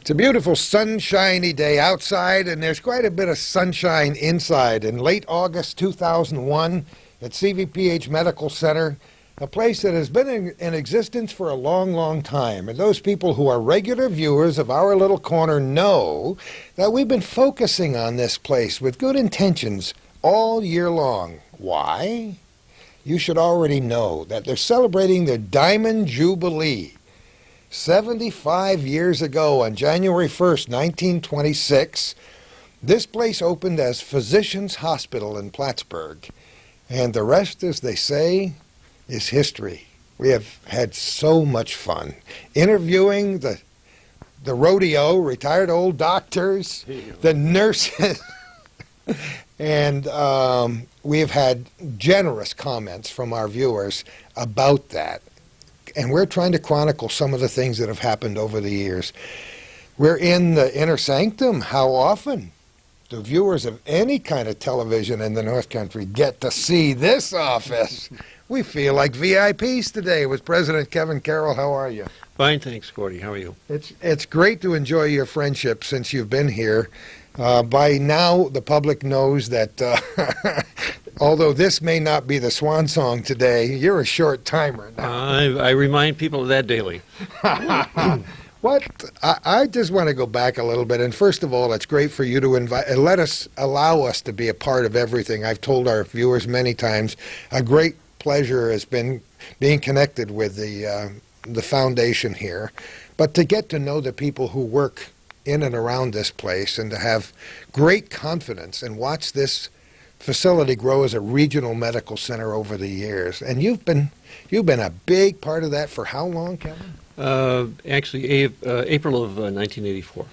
It's a beautiful sunshiny day outside, and there's quite a bit of sunshine inside. In late August 2001 at CVPH Medical Center, a place that has been in existence for a long, long time. And those people who are regular viewers of our little corner know that we've been focusing on this place with good intentions all year long. Why? You should already know that they're celebrating their Diamond Jubilee. 75 years ago, on January 1st, 1926, this place opened as Physicians Hospital in Plattsburgh. And the rest, as they say, is history. We have had so much fun interviewing the rodeo, retired old doctors, the nurses, and we have had generous comments from our viewers about that. And we're trying to chronicle some of the things that have happened over the years. We're in the inner sanctum. How often do viewers of any kind of television in the North Country get to see this office? We feel like VIPs today with President Kevin Carroll. How are you? Fine, thanks, Gordy. How are you? It's great to enjoy your friendship since you've been here. By now, the public knows that although this may not be the swan song today, you're a short timer now. I remind people of that daily. I just want to go back a little bit. And first of all, it's great for you to invite and allow us to be a part of everything. I've told our viewers many times, a great pleasure has been being connected with the foundation here. But to get to know the people who work in and around this place and to have great confidence and watch this facility grow as a regional medical center over the years. And you've been a big part of that for how long, Kevin? Actually, April of 1984.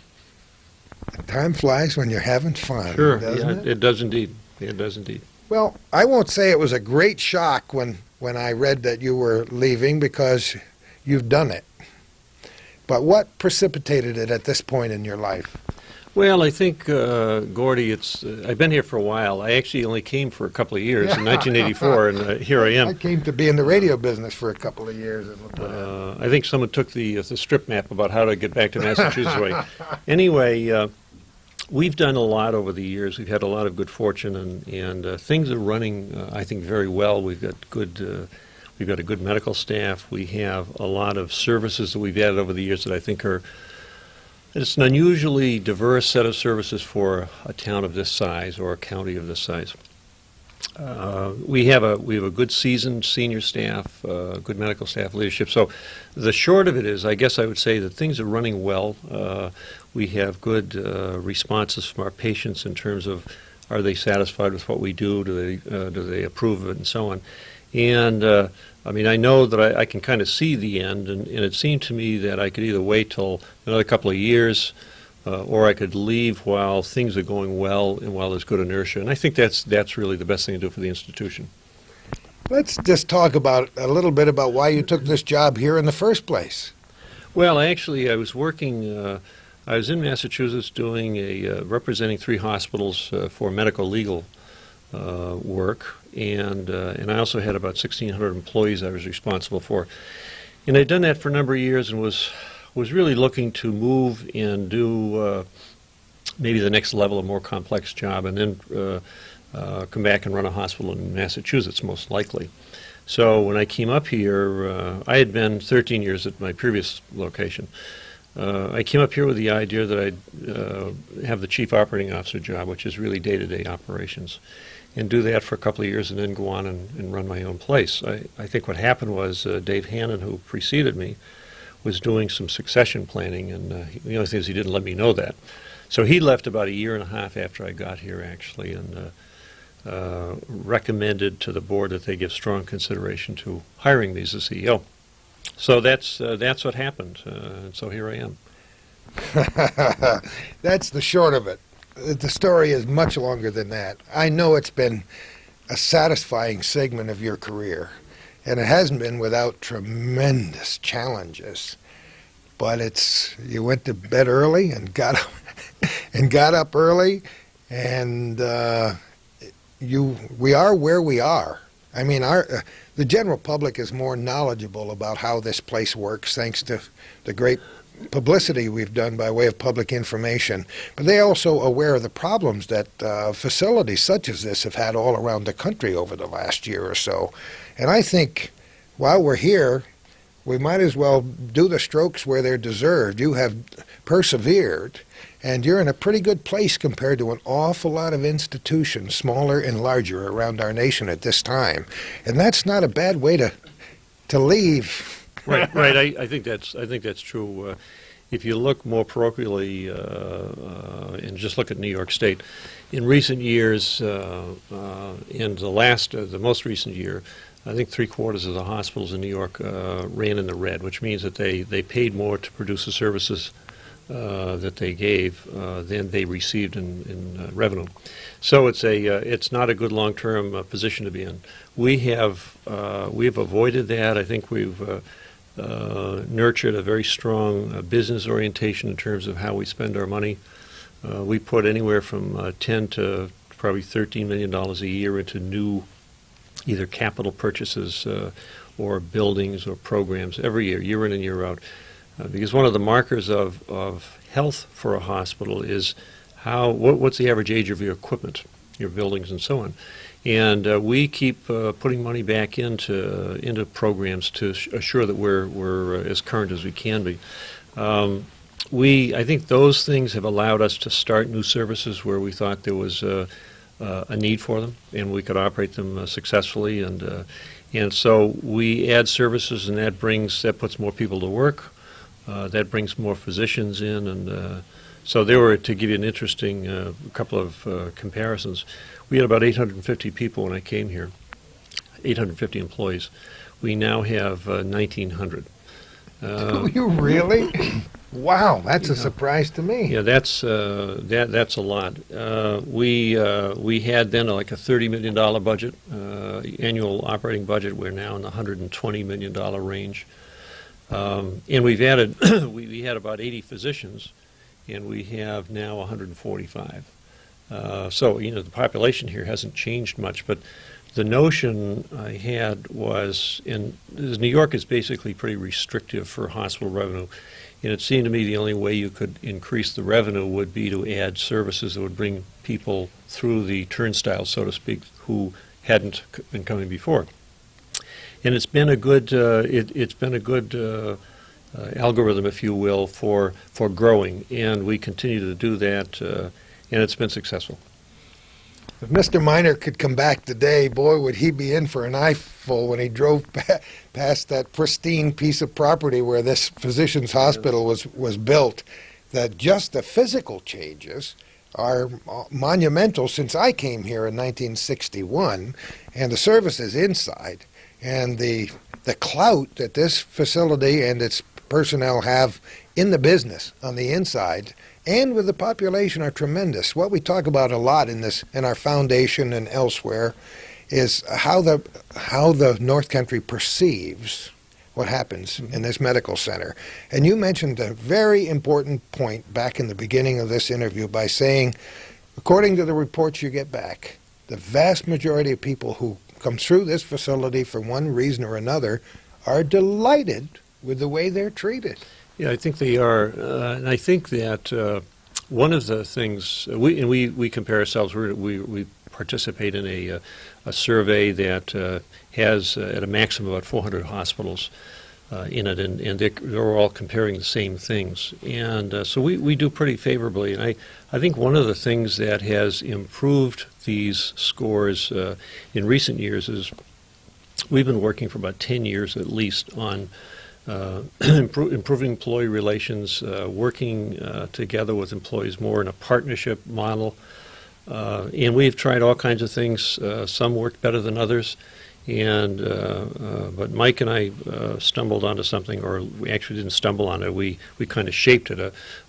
Time flies when you're having fun. Sure, doesn't it does indeed. It does indeed. Well, I won't say it was a great shock when I read that you were leaving, because you've done it. But what precipitated it at this point in your life? Well, I think, Gordy, I've been here for a while. I actually only came for a couple of years in 1984, and here I am. I came to be in the radio business for a couple of years. I think someone took the strip map about how to get back to Massachusetts way. Anyway, we've done a lot over the years. We've had a lot of good fortune, and things are running, I think, very well. We've got a good medical staff. We have a lot of services that we've added over the years that I think it's an unusually diverse set of services for a town of this size or a county of this size. We have a good seasoned senior staff, good medical staff leadership. So the short of it is, I guess I would say that things are running well. We have good responses from our patients in terms of, are they satisfied with what we do? Do they approve of it, and so on. And I mean, I know that I can kind of see the end, and it seemed to me that I could either wait till another couple of years, or I could leave while things are going well and while there's good inertia. And I think that's really the best thing to do for the institution. Let's just talk a little bit about why you took this job here in the first place. Well, actually, I was working. I was in Massachusetts doing representing 3 hospitals for medical legal work, and I also had about 1,600 employees I was responsible for. And I'd done that for a number of years and was really looking to move and do maybe the next level, a more complex job, and then come back and run a hospital in Massachusetts, most likely. So when I came up here, I had been 13 years at my previous location. I came up here with the idea that I'd have the chief operating officer job, which is really day-to-day operations, and do that for a couple of years and then go on and run my own place. I think what happened was Dave Hannon, who preceded me, was doing some succession planning, and the only thing is he didn't let me know that. So he left about a year and a half after I got here, actually, and recommended to the board that they give strong consideration to hiring me as the CEO. So that's what happened, and so here I am. That's the short of it. The story is much longer than that. I know it's been a satisfying segment of your career, and it hasn't been without tremendous challenges. But you went to bed early and got up early, and we are where we are. I mean, the general public is more knowledgeable about how this place works thanks to the great publicity we've done by way of public information, but they're also aware of the problems that facilities such as this have had all around the country over the last year or so. And I think while we're here, we might as well do the strokes where they're deserved. You have persevered, and you're in a pretty good place compared to an awful lot of institutions, smaller and larger, around our nation at this time. And that's not a bad way to leave. Right. I think that's true. If you look more parochially and just look at New York State, in recent years, in the most recent year, I think 3/4 of the hospitals in New York ran in the red, which means that they paid more to produce the services that they gave than they received in revenue. So it's not a good long-term position to be in. We have avoided that. I think we've nurtured a very strong business orientation in terms of how we spend our money. We put anywhere from 10 to probably $13 million a year into new either capital purchases or buildings or programs every year in and year out. Because one of the markers of health for a hospital is what's the average age of your equipment, your buildings, and so on. And we keep putting money back into programs to assure that we're as current as we can be. I think those things have allowed us to start new services where we thought there was a need for them, and we could operate them successfully. And so we add services, and that puts more people to work. That brings more physicians in, and so there were, to give you an interesting couple of comparisons, we had about 850 people when I came here, 850 employees. We now have 1,900. Do you really? Wow, that's a surprise to me. Yeah, that's a lot. We had then like a $30 million budget, annual operating budget. We're now in the $120 million range. And we've added, we had about 80 physicians, and we have now 145. So, the population here hasn't changed much, but the notion I had was, New York is basically pretty restrictive for hospital revenue, and it seemed to me the only way you could increase the revenue would be to add services that would bring people through the turnstile, so to speak, who hadn't been coming before. And it's been a good algorithm, if you will, for growing, and we continue to do that, and it's been successful. If Mr. Miner could come back today, boy, would he be in for an eyeful when he drove past that pristine piece of property where this physician's hospital was built. That just the physical changes are monumental since I came here in 1961, and the services inside and the clout that this facility and its personnel have in the business on the inside and with the population are tremendous. What we talk about a lot in our foundation and elsewhere is how the North Country perceives what happens in this medical center. And you mentioned a very important point back in the beginning of this interview by saying, according to the reports you get back, the vast majority of people who come through this facility for one reason or another are delighted with the way they're treated. Yeah, I think they are, and I think that one of the things we compare ourselves. We participate in a survey that has at a maximum about 400 hospitals in it, and they're all comparing the same things, and so we do pretty favorably. And I think one of the things that has improved these scores in recent years is we've been working for about 10 years at least on improving employee relations, working together with employees more in a partnership model. And we've tried all kinds of things. Some worked better than others. But Mike and I stumbled onto something, or we actually didn't stumble on it. We kind of shaped it,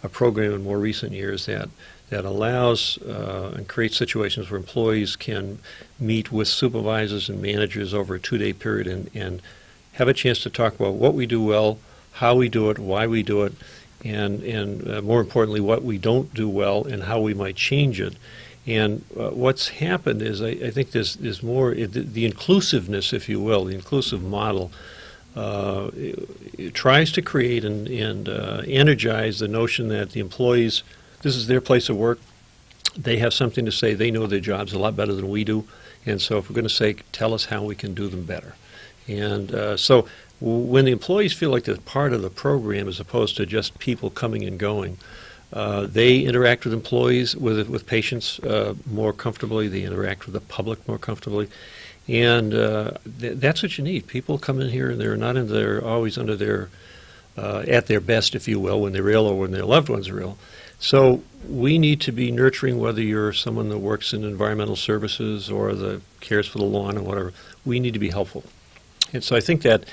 a program in more recent years that allows and creates situations where employees can meet with supervisors and managers over a 2-day period and have a chance to talk about what we do well, how we do it, why we do it, and more importantly, what we don't do well and how we might change it. And what's happened is I think there's more, the inclusiveness, if you will, the inclusive model it tries to create and energize the notion that the employees, this is their place of work. They have something to say. They know their jobs a lot better than we do. And so if we're going to say, tell us how we can do them better. And so when the employees feel like they're part of the program as opposed to just people coming and going, they interact with employees, with patients more comfortably. They interact with the public more comfortably. And that's what you need. People come in here and they're not always under their, at their best, if you will, when they're ill or when their loved ones are ill. So we need to be nurturing, whether you're someone that works in environmental services or that cares for the lawn or whatever. We need to be helpful. And so I think that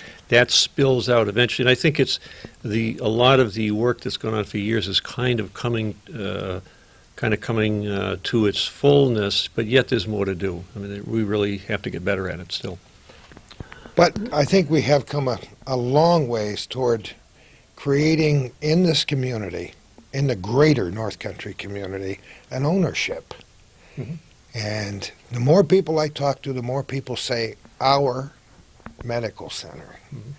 spills out eventually. And I think it's a lot of the work that's gone on for years is kind of coming to its fullness, but yet there's more to do. I mean, we really have to get better at it still. But I think we have come a long ways toward creating in this community, in the greater North Country community, an ownership. Mm-hmm. And the more people I talk to, the more people say, our medical center. Mm-hmm.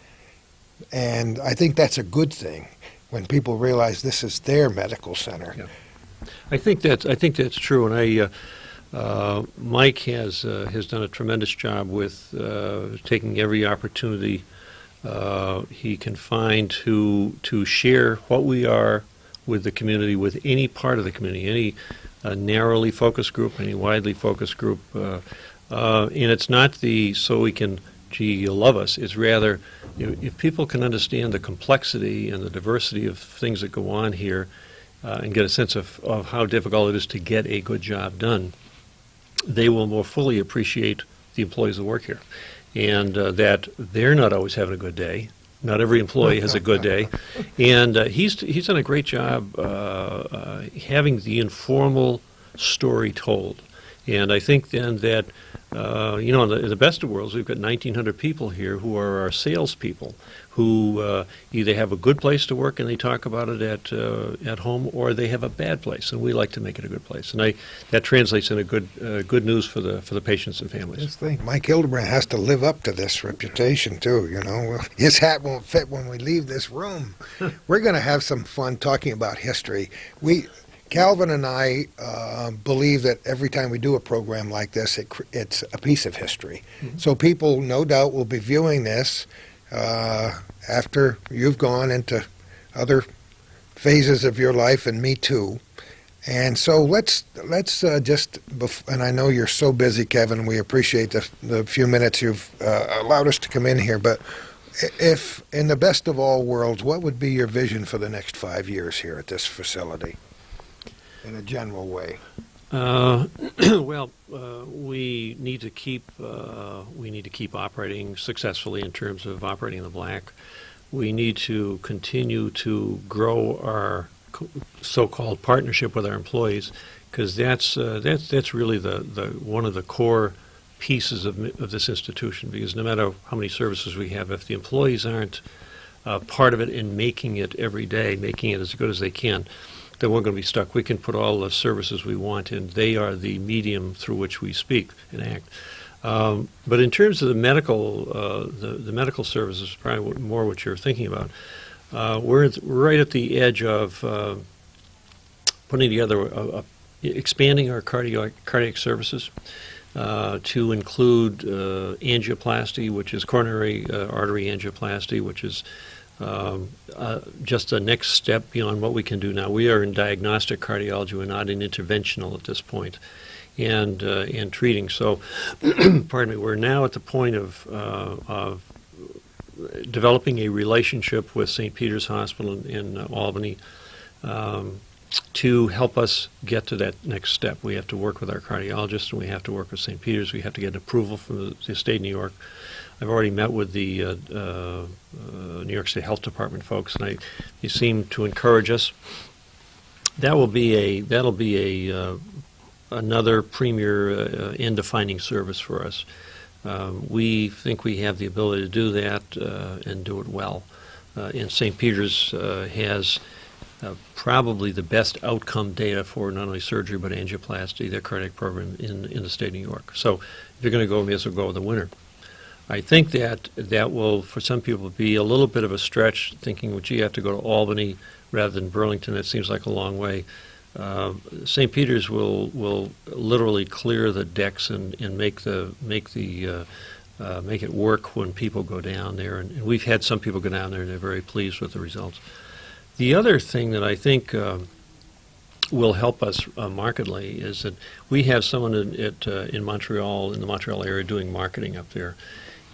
And I think that's a good thing when people realize this is their medical center. Yeah. I think that's true, and Mike has done a tremendous job with taking every opportunity he can find to share what we are with the community, with any part of the community, any narrowly focused group, any widely focused group, and it's not so we can, gee, you'll love us. It's rather, if people can understand the complexity and the diversity of things that go on here, and get a sense of how difficult it is to get a good job done, they will more fully appreciate the employees that work here. And that they're not always having a good day. Not every employee has a good day. And he's done a great job having the informal story told. And I think then that, in the best of worlds, we've got 1,900 people here who are our salespeople, who either have a good place to work and they talk about it at home, or they have a bad place, and we like to make it a good place. And that translates into good news for the patients and families. Just think, Mike Hildebrand has to live up to this reputation too. His hat won't fit when we leave this room. We're going to have some fun talking about history. Calvin and I believe that every time we do a program like this, it's a piece of history. Mm-hmm. So people, no doubt, will be viewing this after you've gone into other phases of your life, and me too. And so let's just, and I know you're so busy, Kevin, we appreciate the few minutes you've allowed us to come in here, but if, in the best of all worlds, what would be your vision for the next 5 years here at this facility? In a general way. We need to keep operating successfully in terms of operating in the black. We need to continue to grow our so-called partnership with our employees, because that's really the one of the core pieces of this institution. Because no matter how many services we have, if the employees aren't part of it in making it every day, making it as good as they can, then we're going to be stuck. We can put all the services we want in. They are the medium through which we speak and act. But in terms of the medical services, probably more what you're thinking about, we're right at the edge of putting together, expanding our cardiac services to include angioplasty, which is coronary artery angioplasty, which is just the next step beyond what we can do now. We are in diagnostic cardiology. We're not in interventional at this point, and treating. So, pardon me. We're now at the point of developing a relationship with St. Peter's Hospital in Albany to help us get to that next step. We have to work with our cardiologist, and we have to work with St. Peter's. We have to get approval from the state of New York. I've already met with the New York State Health Department folks, and they seem to encourage us. That'll be another premier and defining service for us. We think we have the ability to do that and do it well. And St. Peter's has probably the best outcome data for not only surgery but angioplasty, their cardiac program in the state of New York. So if you're going to go, we may as well go with the winner. I think that that will, for some people, be a little bit of a stretch, thinking, well, gee, you have to go to Albany rather than Burlington. That seems like a long way. St. Peter's will literally clear the decks and make it work when people go down there. And we've had some people go down there, and they're very pleased with the results. The other thing that I think will help us markedly is that we have someone in Montreal, in the Montreal area, doing marketing up there.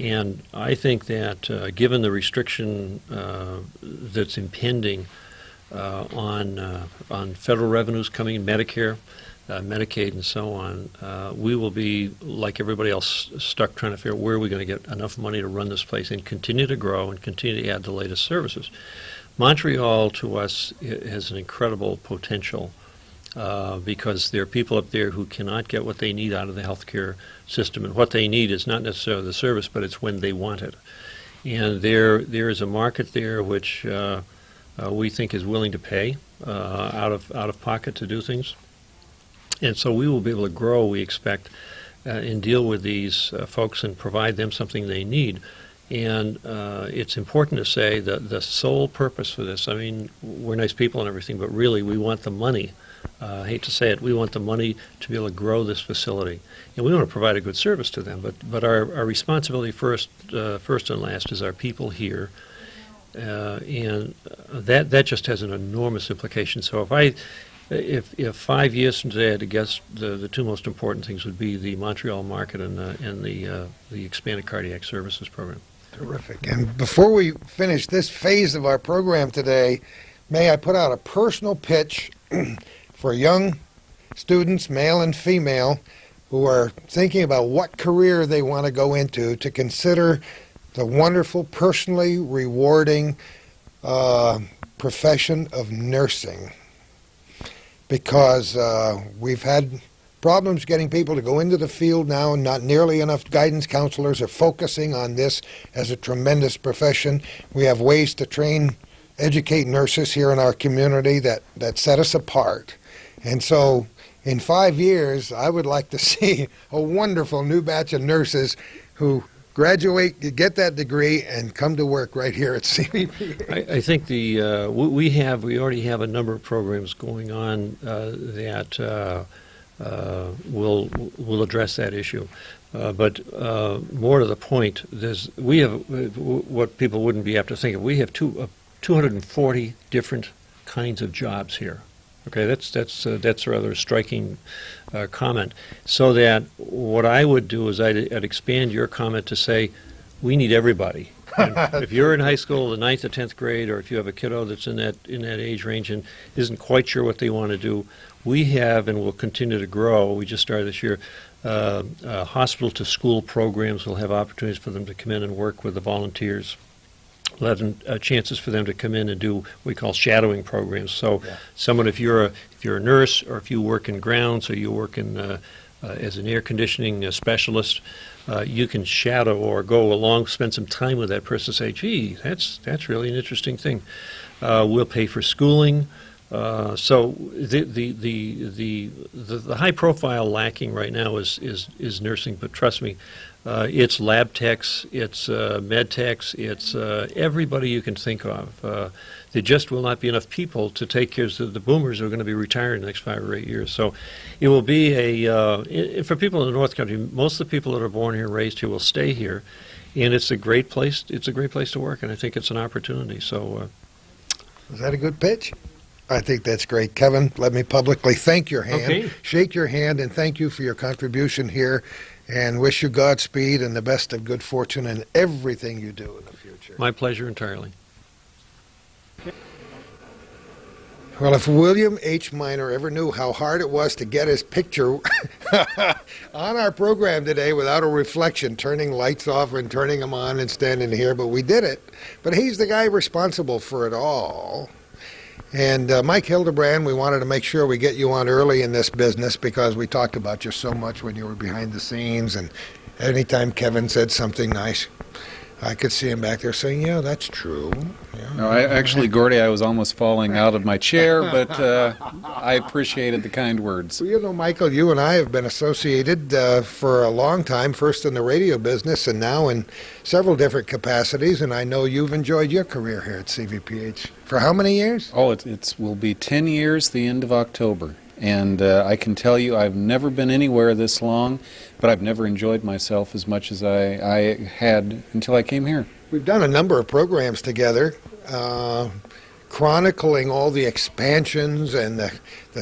And I think that given the restriction that's impending on federal revenues coming in, Medicare, Medicaid, and so on, we will be, like everybody else, stuck trying to figure out where are we going to get enough money to run this place and continue to grow and continue to add the latest services. Montreal, to us, has an incredible potential because there are people up there who cannot get what they need out of the healthcare system, and what they need is not necessarily the service, but it's when they want it. And there is a market there which we think is willing to pay out of pocket to do things, and so we will be able to grow, we expect, and deal with these folks and provide them something they need. And it's important to say that the sole purpose for this, I mean, we're nice people and everything, but really we want the money. I hate to say it, we want the money to be able to grow this facility. And we want to provide a good service to them, but our responsibility first and last is our people here. And that just has an enormous implication. So if 5 years from today I had to guess, the two most important things would be the Montreal market and the expanded cardiac services program. Terrific. And before we finish this phase of our program today, may I put out a personal pitch for young students, male and female, who are thinking about what career they want to go into, to consider the wonderful, personally rewarding profession of nursing. Because we've had problems getting people to go into the field now, and not nearly enough guidance counselors are focusing on this as a tremendous profession. We have ways to train, educate nurses here in our community that set us apart. And so in 5 years, I would like to see a wonderful new batch of nurses who graduate, get that degree, and come to work right here at CVPH. I think we already have a number of programs going on that will address that issue. But more to the point, we have what people wouldn't be apt to think of. We have 240 different kinds of jobs here. Okay, that's a rather striking comment. So that what I would do is I'd expand your comment to say we need everybody. And if you're in high school, the 9th or 10th grade, or if you have a kiddo that's in that age range and isn't quite sure what they want to do, we have and will continue to grow. We just started this year. Hospital-to-school programs will have opportunities for them to come in and work with the volunteers. We'll have chances for them to come in and do what we call shadowing programs. So, someone, if you're a nurse, or if you work in grounds, or you work in as an air conditioning specialist, you can shadow or go along, spend some time with that person. Say, "Gee, that's really an interesting thing." We'll pay for schooling. So the high profile lacking right now is nursing. But trust me, it's lab techs, it's med techs, it's everybody you can think of. There just will not be enough people to take care of the boomers who are going to be retiring in the next 5 or 8 years. So it will be for people in the North Country, most of the people that are born here and raised here will stay here, and it's a great place. It's a great place to work, and I think it's an opportunity. So, is that a good pitch? I think that's great. Kevin, let me publicly thank your hand, shake your hand, and thank you for your contribution here, and wish you Godspeed and the best of good fortune in everything you do in the future. My pleasure entirely. Well, if William H. Miner ever knew how hard it was to get his picture on our program today without a reflection, turning lights off and turning them on and standing here, but we did it. But he's the guy responsible for it all. And Mike Hildebrand, we wanted to make sure we get you on early in this business because we talked about you so much when you were behind the scenes, and anytime Kevin said something nice, I could see him back there saying, yeah, that's true. Yeah. No, actually, Gordy, I was almost falling out of my chair, but I appreciated the kind words. Well, you know, Michael, you and I have been associated for a long time, first in the radio business and now in several different capacities, and I know you've enjoyed your career here at CVPH. For how many years? Oh, it will be 10 years the end of October. And I can tell you I've never been anywhere this long, but I've never enjoyed myself as much as I had until I came here. We've done a number of programs together, chronicling all the expansions and the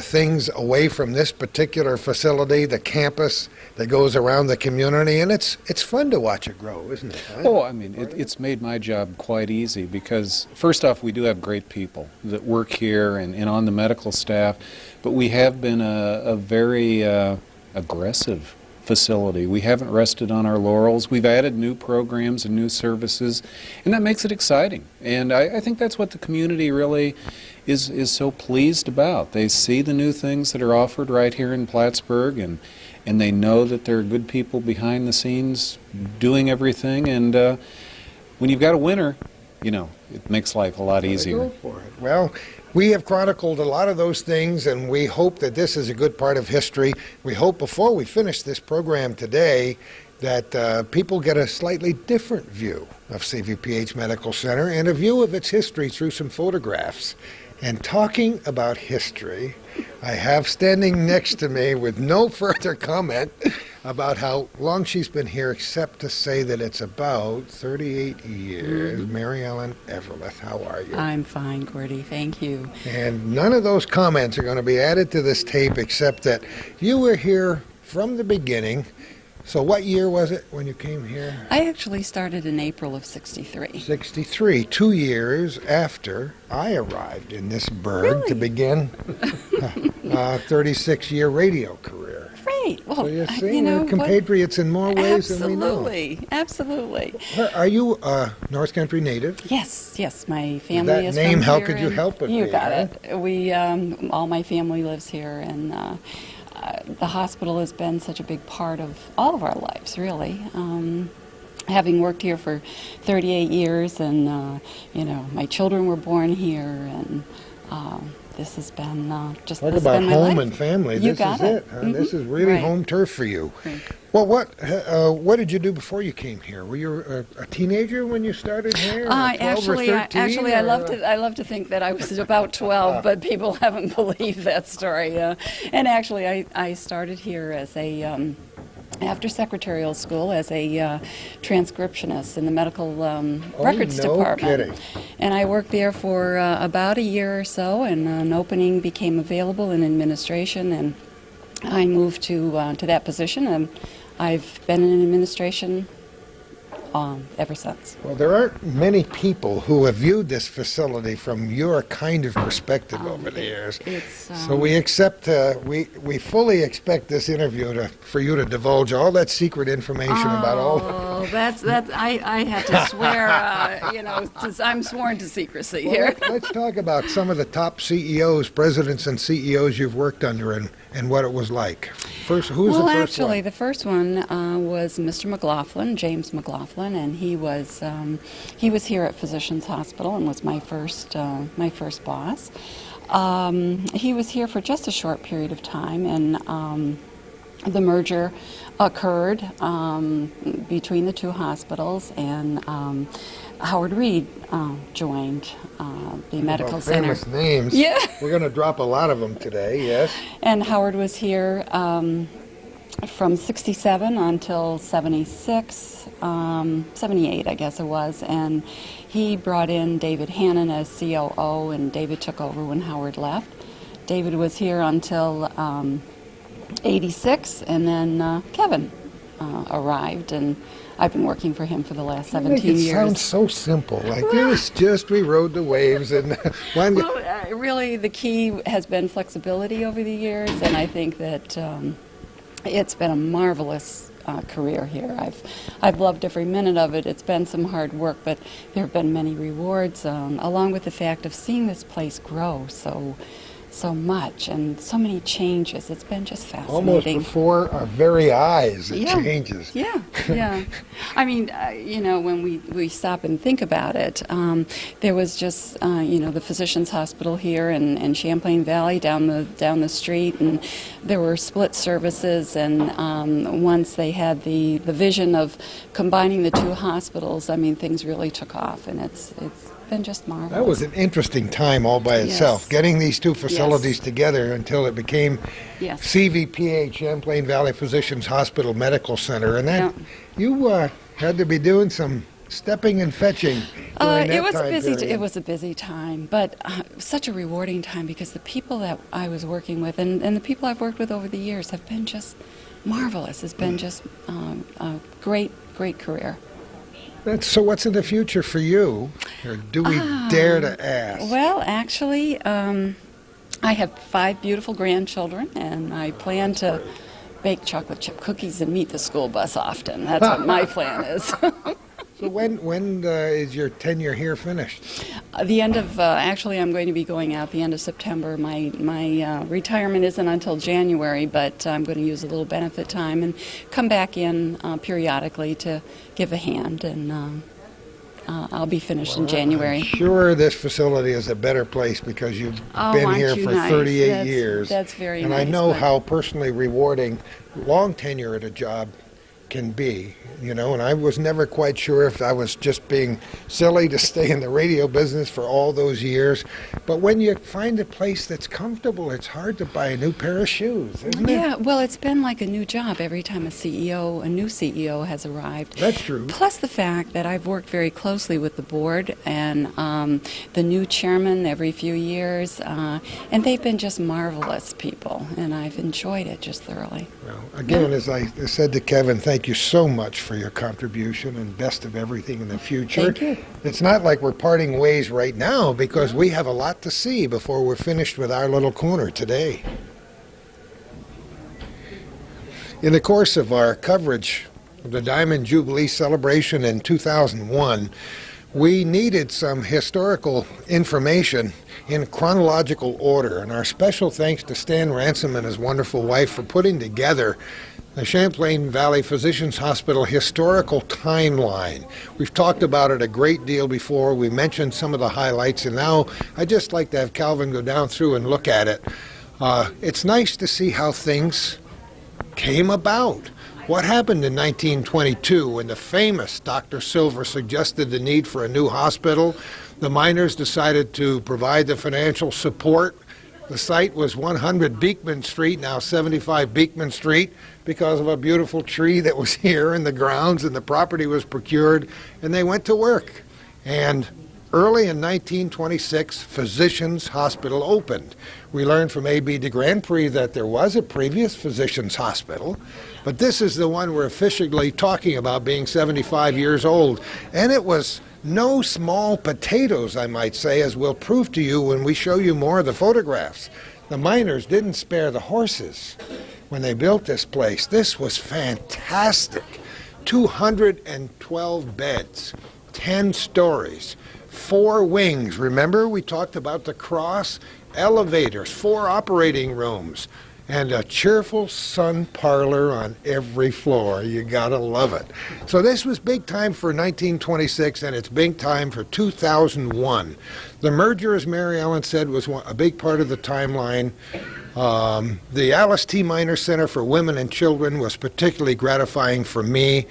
things away from this particular facility, the campus that goes around the community, and it's fun to watch it grow, isn't it? Oh, I mean, it's made my job quite easy because, first off, we do have great people that work here and on the medical staff, but we have been a very aggressive facility. We haven't rested on our laurels. We've added new programs and new services, and that makes it exciting. And I think that's what the community really is so pleased about. They see the new things that are offered right here in Plattsburgh, and they know that there are good people behind the scenes doing everything. And when you've got a winner, you know, it makes life a lot easier. Go for it. Well, we have chronicled a lot of those things, and we hope that this is a good part of history. We hope before we finish this program today that people get a slightly different view of CVPH Medical Center and a view of its history through some photographs. And talking about history, I have standing next to me with no further comment about how long she's been here, except to say that it's about 38 years. Mary Ellen Everleth, how are you? I'm fine, Gordy. Thank you. And none of those comments are going to be added to this tape except that you were here from the beginning. So what year was it when you came here? I actually started in April of '63. 63, 2 years after I arrived in this burg to begin a 36-year radio career. Right. Well, So you see, you know, we're compatriots in more ways than we know. Absolutely. Are you a North Country native? Yes, my family That is name, from how here, could you and help it You be, got huh? it. We, all my family lives here, and the hospital has been such a big part of all of our lives, really. Having worked here for 38 years, and you know, my children were born here, and this has been just Talk this has about been my home life. and family. You This got is it. Huh? Mhm. This is really Right. home turf for you. Right. Well, what did you do before you came here? Were you a teenager when you started here? 12 Actually, or 13, I or, love to think that I was about 12, but people haven't believed that story. And actually, I started here as a after secretarial school as a transcriptionist in the medical records no department. kidding. And I worked there for about a year or so, and an opening became available in administration, and I moved to that position, and I've been in administration ever since. Well, there aren't many people who have viewed this facility from your kind of perspective over the years. It's So we accept, we fully expect this interview for you to divulge all that secret information about all. Oh, that's I had to swear. You know, I'm sworn to secrecy Well, here. let's talk about some of the top CEOs, presidents, and CEOs you've worked under, and what it was like. First, who's Well, the first actually, one? the first one was Mr. McLaughlin, James McLaughlin, and he was here at Physicians Hospital and was my first boss. He was here for just a short period of time, and the merger occurred between the two hospitals, and Howard Reed joined the medical center. Famous names. Yeah. We're going to drop a lot of them today, yes. And Howard was here from 67 until 76, 78, I guess it was, and he brought in David Hannon as COO, and David took over when Howard left. David was here until 86, and then Kevin arrived, and I've been working for him for the last 17 It years. sounds so simple. Like this, just we rode the waves, and one. Well, really, the key has been flexibility over the years, and I think that it's been a marvelous career here. I've loved every minute of it. It's been some hard work, but there have been many rewards, along with the fact of seeing this place grow so so much and so many changes. It's been just Almost fascinating. before our very eyes, it Yeah. changes. Yeah, yeah. I mean, when we stop and think about it, there was just, the Physicians Hospital here in Champlain Valley down the street, and there were split services. And once they had the vision of combining the two hospitals, I mean, things really took off, and it's been just marvelous. That was an interesting time all by itself, Yes. getting these two facilities Yes. together until it became Yes. CVPH, Champlain Valley Physicians Hospital Medical Center. And that Yeah. you had to be doing some stepping and fetching during that It was time busy. period. It was a busy time, but such a rewarding time because the people that I was working with and the people I've worked with over the years have been just marvelous. It's been just a great career. So what's in the future for you? Or do we dare to ask? Well, actually, I have 5 beautiful grandchildren, and I plan to bake chocolate chip cookies and meet the school bus often. That's what my plan is. So when is your tenure here finished? The end of, actually, I'm going to be going out the end of September. My retirement isn't until January, but I'm going to use a little benefit time and come back in periodically to give a hand, and I'll be finished in January. I'm sure this facility is a better place because you've Oh, been aren't here you for nice? 38 years. That's very and nice. I know but- how personally rewarding long tenure at a job can be, and I was never quite sure if I was just being silly to stay in the radio business for all those years. But when you find a place that's comfortable, it's hard to buy a new pair of shoes, isn't it? Yeah, well, it's been like a new job every time a new CEO has arrived. That's true. Plus the fact that I've worked very closely with the board and the new chairman every few years, and they've been just marvelous people, and I've enjoyed it just thoroughly. Well, again, as I said to Kevin, thank you so much for your contribution and best of everything in the future. Thank you. It's not like we're parting ways right now because we have a lot to see before we're finished with our little corner today. In the course of our coverage of the Diamond Jubilee celebration in 2001, we needed some historical information in chronological order, and our special thanks to Stan Ransom and his wonderful wife for putting together the Champlain Valley Physicians Hospital historical timeline. We've talked about it a great deal before. We mentioned some of the highlights, and now I'd just like to have Calvin go down through and look at it. It's nice to see how things came about. What happened in 1922 when the famous Dr. Silver suggested the need for a new hospital? The miners decided to provide the financial support. The site was 100 Beekman Street, now 75 Beekman Street, because of a beautiful tree that was here in the grounds, and the property was procured, and they went to work. And early in 1926, Physicians Hospital opened. We learned from A.B. de Grand Prix that there was a previous Physicians Hospital, but this is the one we're officially talking about being 75 years old. And it was no small potatoes, I might say, as we'll prove to you when we show you more of the photographs. The miners didn't spare the horses when they built this place. This was fantastic. 212 beds, 10 stories, 4 wings. Remember, we talked about the cross, elevators, 4 operating rooms, and a cheerful sun parlor on every floor. You gotta love it. So this was big time for 1926, and it's big time for 2001. The merger, as Mary Ellen said, was a big part of the timeline. The Alice T. Minor Center for Women and Children was particularly gratifying for me.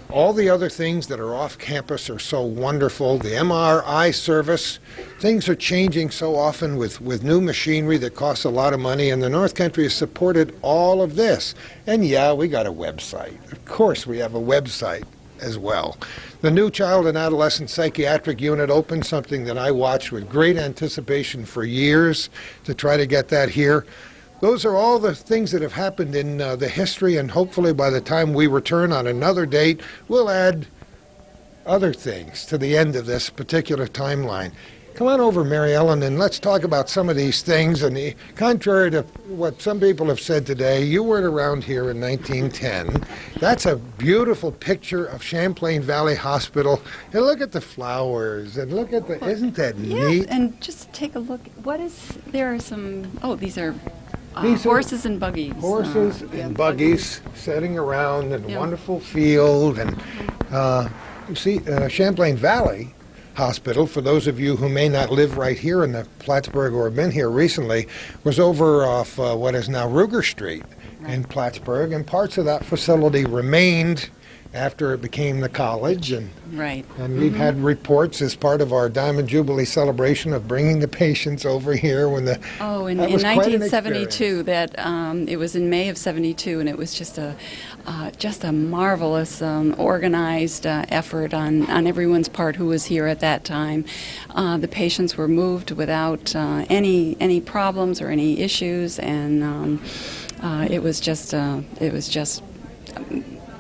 All the other things that are off campus are so wonderful. The MRI service, things are changing so often with new machinery that costs a lot of money, and the North Country has supported all of this. And yeah, we got a website. Of course we have a website as well. The new child and adolescent psychiatric unit opened, something that I watched with great anticipation for years to try to get that here. Those are all the things that have happened in the history, and hopefully by the time we return on another date, we'll add other things to the end of this particular timeline. Come on over, Mary Ellen, and let's talk about some of these things. And contrary to what some people have said today, you weren't around here in 1910. That's a beautiful picture of Champlain Valley Hospital. And look at the flowers, and look at the, isn't that Yes, neat? and just take a look. There are some, these are These are horses and buggies. Horses Yeah, and buggies sitting around in a Yeah. wonderful field. And you see, Champlain Valley Hospital, for those of you who may not live right here in the Plattsburgh or have been here recently, was over off what is now Ruger Street in Plattsburgh, and parts of that facility remained after it became the college. And Right. we've had reports as part of our Diamond Jubilee celebration of bringing the patients over here when the Oh, in that was quite an 1972, it was in May of '72, and it was just a marvelous, organized effort on everyone's part who was here at that time. The patients were moved without any problems or any issues, and it was just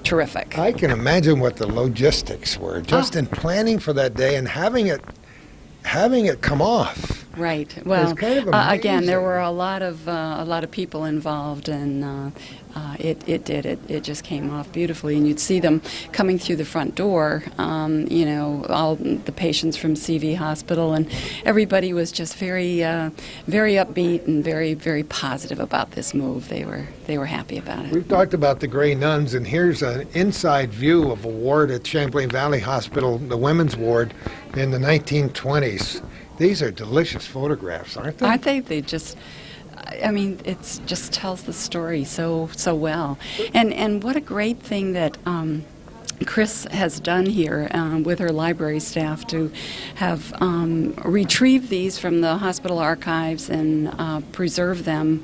terrific. I can imagine what the logistics were just in planning for that day and having it come off. Right. Well, kind of again, there amazing. were a lot of people involved, and it just came off beautifully. And you'd see them coming through the front door. All the patients from CV Hospital, and everybody was just very upbeat and very, very positive about this move. They were happy about it. We've talked about the Gray Nuns, and here's an inside view of a ward at Champlain Valley Hospital, the women's ward, in the 1920s. These are delicious photographs, aren't they? Aren't they? They just, it just tells the story so well. And what a great thing that Chris has done here with her library staff to have retrieved these from the hospital archives and preserve them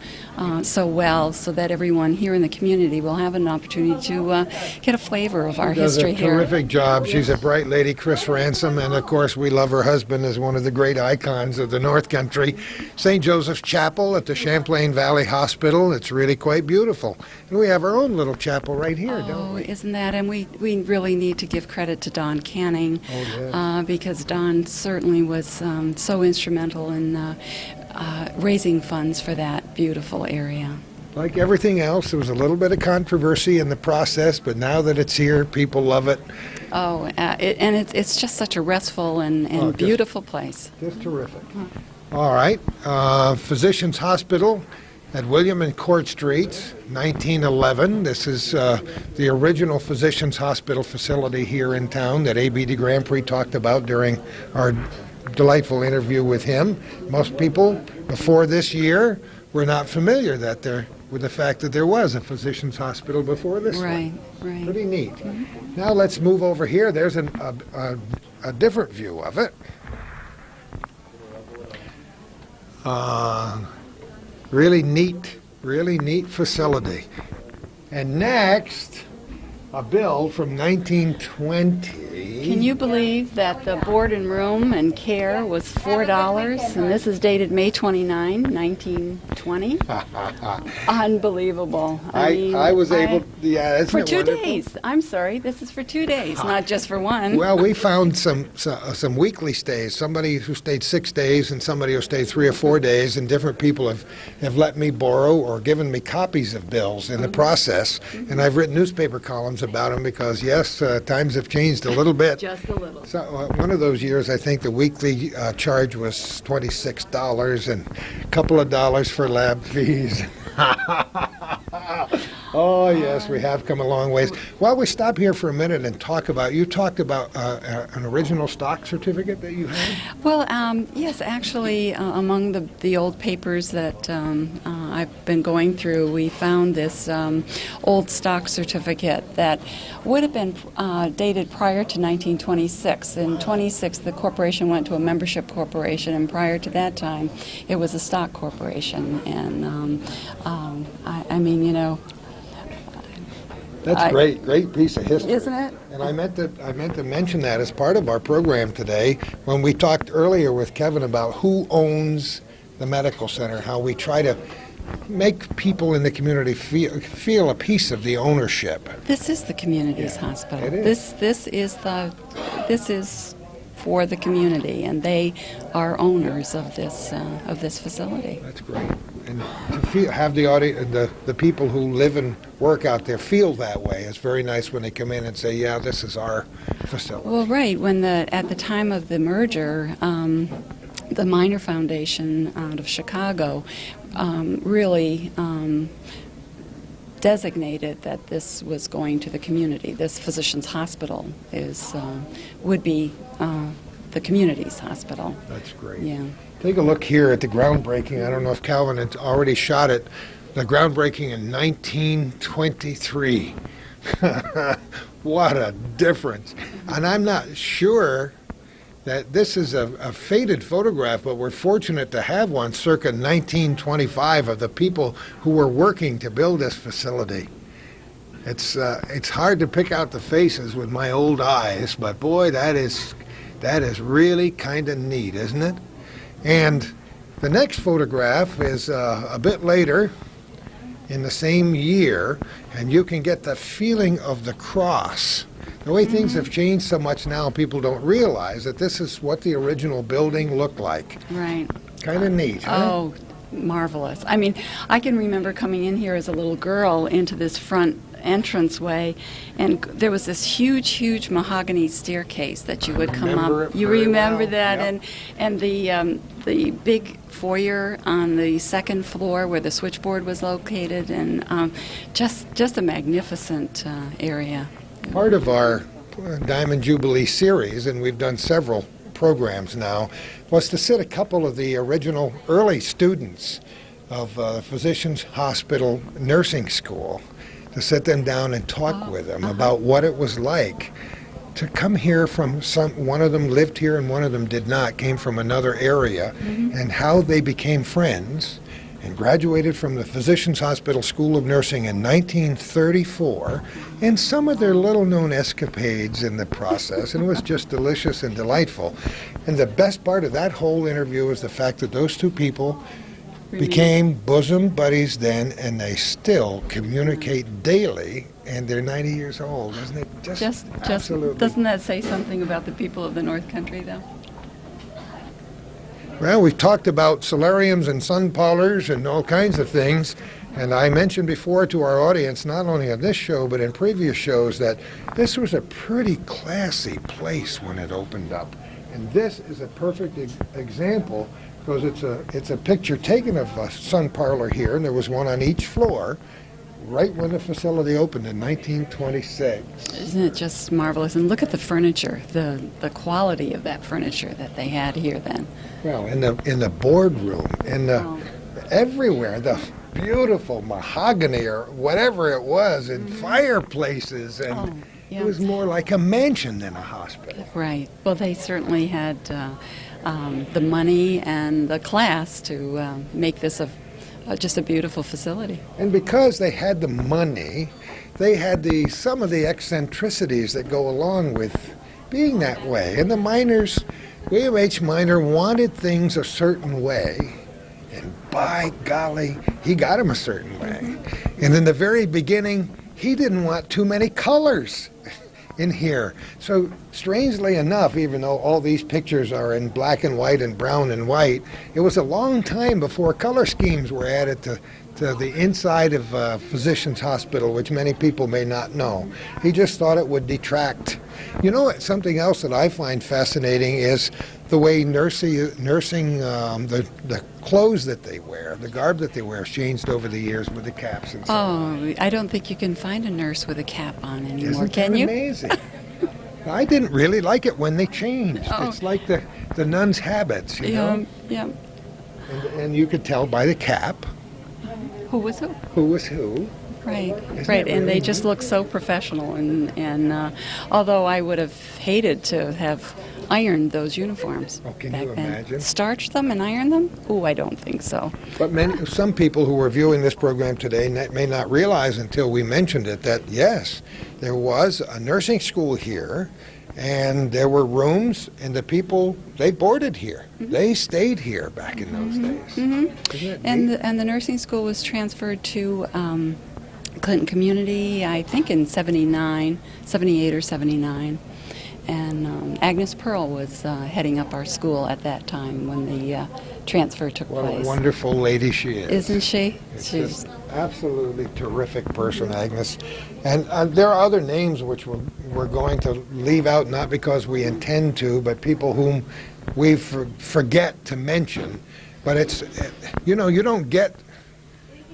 so well, so that everyone here in the community will have an opportunity to get a flavor of our history Does a here. terrific job. She's a bright lady, Chris Ransom, and of course we love her husband as one of the great icons of the North Country. St. Joseph's Chapel at the Champlain Valley Hospital. It's really quite beautiful. And we have our own little chapel right here, don't we? Isn't that? And we really need to give credit to Don Canning, because Don certainly was so instrumental in raising funds for that beautiful area. Like everything else, there was a little bit of controversy in the process, but now that it's here, people love it. It's just such a restful and beautiful place. Just terrific. All right. Physicians Hospital at William and Court Streets, 1911. This is the original Physicians Hospital facility here in town that A.B. de Grand Prix talked about during our delightful interview with him. Most people before this year were not familiar with the fact that there was a Physicians Hospital before this Right, one. right. Pretty neat. Now let's move over here. There's a different view of it. Really neat facility. And next, a bill from 1920. Can you believe that the board and room and care was $4, and this is dated May 29, 1920? Unbelievable. I was able, isn't For it 2 wonderful? days. I'm sorry, this is for 2 days, not just for one. Well, we found some weekly stays, somebody who stayed 6 days and somebody who stayed 3 or 4 days, and different people have let me borrow or given me copies of bills in the process, and I've written newspaper columns about them because, yes, times have changed a little bit. Just a little. So one of those years, I think the weekly charge was $26 and a couple of dollars for lab fees. Oh, yes, we have come a long ways. While we stop here for a minute and you talked about an original stock certificate that you had? Well, yes, actually, among the old papers that I've been going through, we found this old stock certificate that would have been dated prior to 1926. In 26, the corporation went to a membership corporation, and prior to that time, it was a stock corporation. And That's great piece of history. Isn't it? And I meant to mention that as part of our program today when we talked earlier with Kevin about who owns the medical center, how we try to make people in the community feel a piece of the ownership. This is the community's hospital. it is. This is for the community, and they are owners of this facility. That's great. And to have the people who live and work out there feel that way, it's very nice when they come in and say, yeah, this is our facility. Well, right. At the time of the merger, the Miner Foundation out of Chicago really designated that this was going to the community. This physician's hospital would be the community's hospital. That's great. Yeah. Take a look here at the groundbreaking. I don't know if Calvin had already shot it. The groundbreaking in 1923. What a difference. And I'm not sure that this is a faded photograph, but we're fortunate to have one circa 1925 of the people who were working to build this facility. It's hard to pick out the faces with my old eyes, but boy, that is really kind of neat, isn't it? And the next photograph is a bit later in the same year, and you can get the feeling of the cross. The way things have changed so much now, people don't realize that this is what the original building looked like. Right. Kind of neat, huh? Oh, marvelous. I mean, I can remember coming in here as a little girl into this front entranceway, and there was this huge mahogany staircase that you would come remember up. it You very remember well. that, Yep. and the big foyer on the second floor where the switchboard was located, and just a magnificent area. Part of our Diamond Jubilee series, and we've done several programs now, was to sit a couple of the original early students of Physicians Hospital Nursing School, to sit them down and talk with them about what it was like to come here from one of them lived here and one of them did not, came from another area, and how they became friends and graduated from the Physicians Hospital School of Nursing in 1934, and some of their little-known escapades in the process, and it was just delicious and delightful. And the best part of that whole interview is the fact that those two people became bosom buddies then, and they still communicate daily, and they're 90 years old. Isn't it just absolutely? Doesn't that say something about the people of the North Country, though? Well, we've talked about solariums and sun parlors and all kinds of things, and I mentioned before to our audience, not only on this show but in previous shows, that this was a pretty classy place when it opened up. And this is a perfect example, because it's a picture taken of a sun parlor here, and there was one on each floor right when the facility opened in 1926. Isn't it just marvelous? And look at the furniture, the quality of that furniture that they had here then. Well, in the boardroom, everywhere, the beautiful mahogany or whatever it was, and fireplaces, and yeah. it was more like a mansion than a hospital. Right. Well, they certainly had the money and the class to make this just a beautiful facility. And because they had the money, they had some of the eccentricities that go along with being that way. And the miners, William H. Miner wanted things a certain way, and by golly, he got them a certain way. And in the very beginning, he didn't want too many colors in here. So strangely enough, even though all these pictures are in black and white and brown and white, it was a long time before color schemes were added to the inside of Physicians Hospital, which many people may not know. He just thought it would detract. You know, something else that I find fascinating is the way nursing, the clothes that they wear, the garb that they wear has changed over the years with the caps and so on. I don't think you can find a nurse with a cap on anymore, Isn't can that you? amazing? I didn't really like it when they changed. Oh. It's like the nun's habits, you know? Yeah. And you could tell by the cap Who was who? who was who. Right, Isn't right, it and really they just look so professional. And although I would have hated to have ironed those uniforms Oh, can back you then, imagine? starch them and iron them? Oh, I don't think so. But some people who are viewing this program today may not realize until we mentioned it that, yes, there was a nursing school here, and there were rooms, and the people, they boarded here. They stayed here back in those days. Isn't it neat? And the nursing school was transferred to Clinton Community, I think in 78 or 79. Agnes Pearl was heading up our school at that time when the transfer took What a place. wonderful lady she is. Isn't she? It's She's just absolutely terrific person, Agnes. And there are other names which we're going to leave out, not because we intend to, but people whom we forget to mention. But it's, you don't get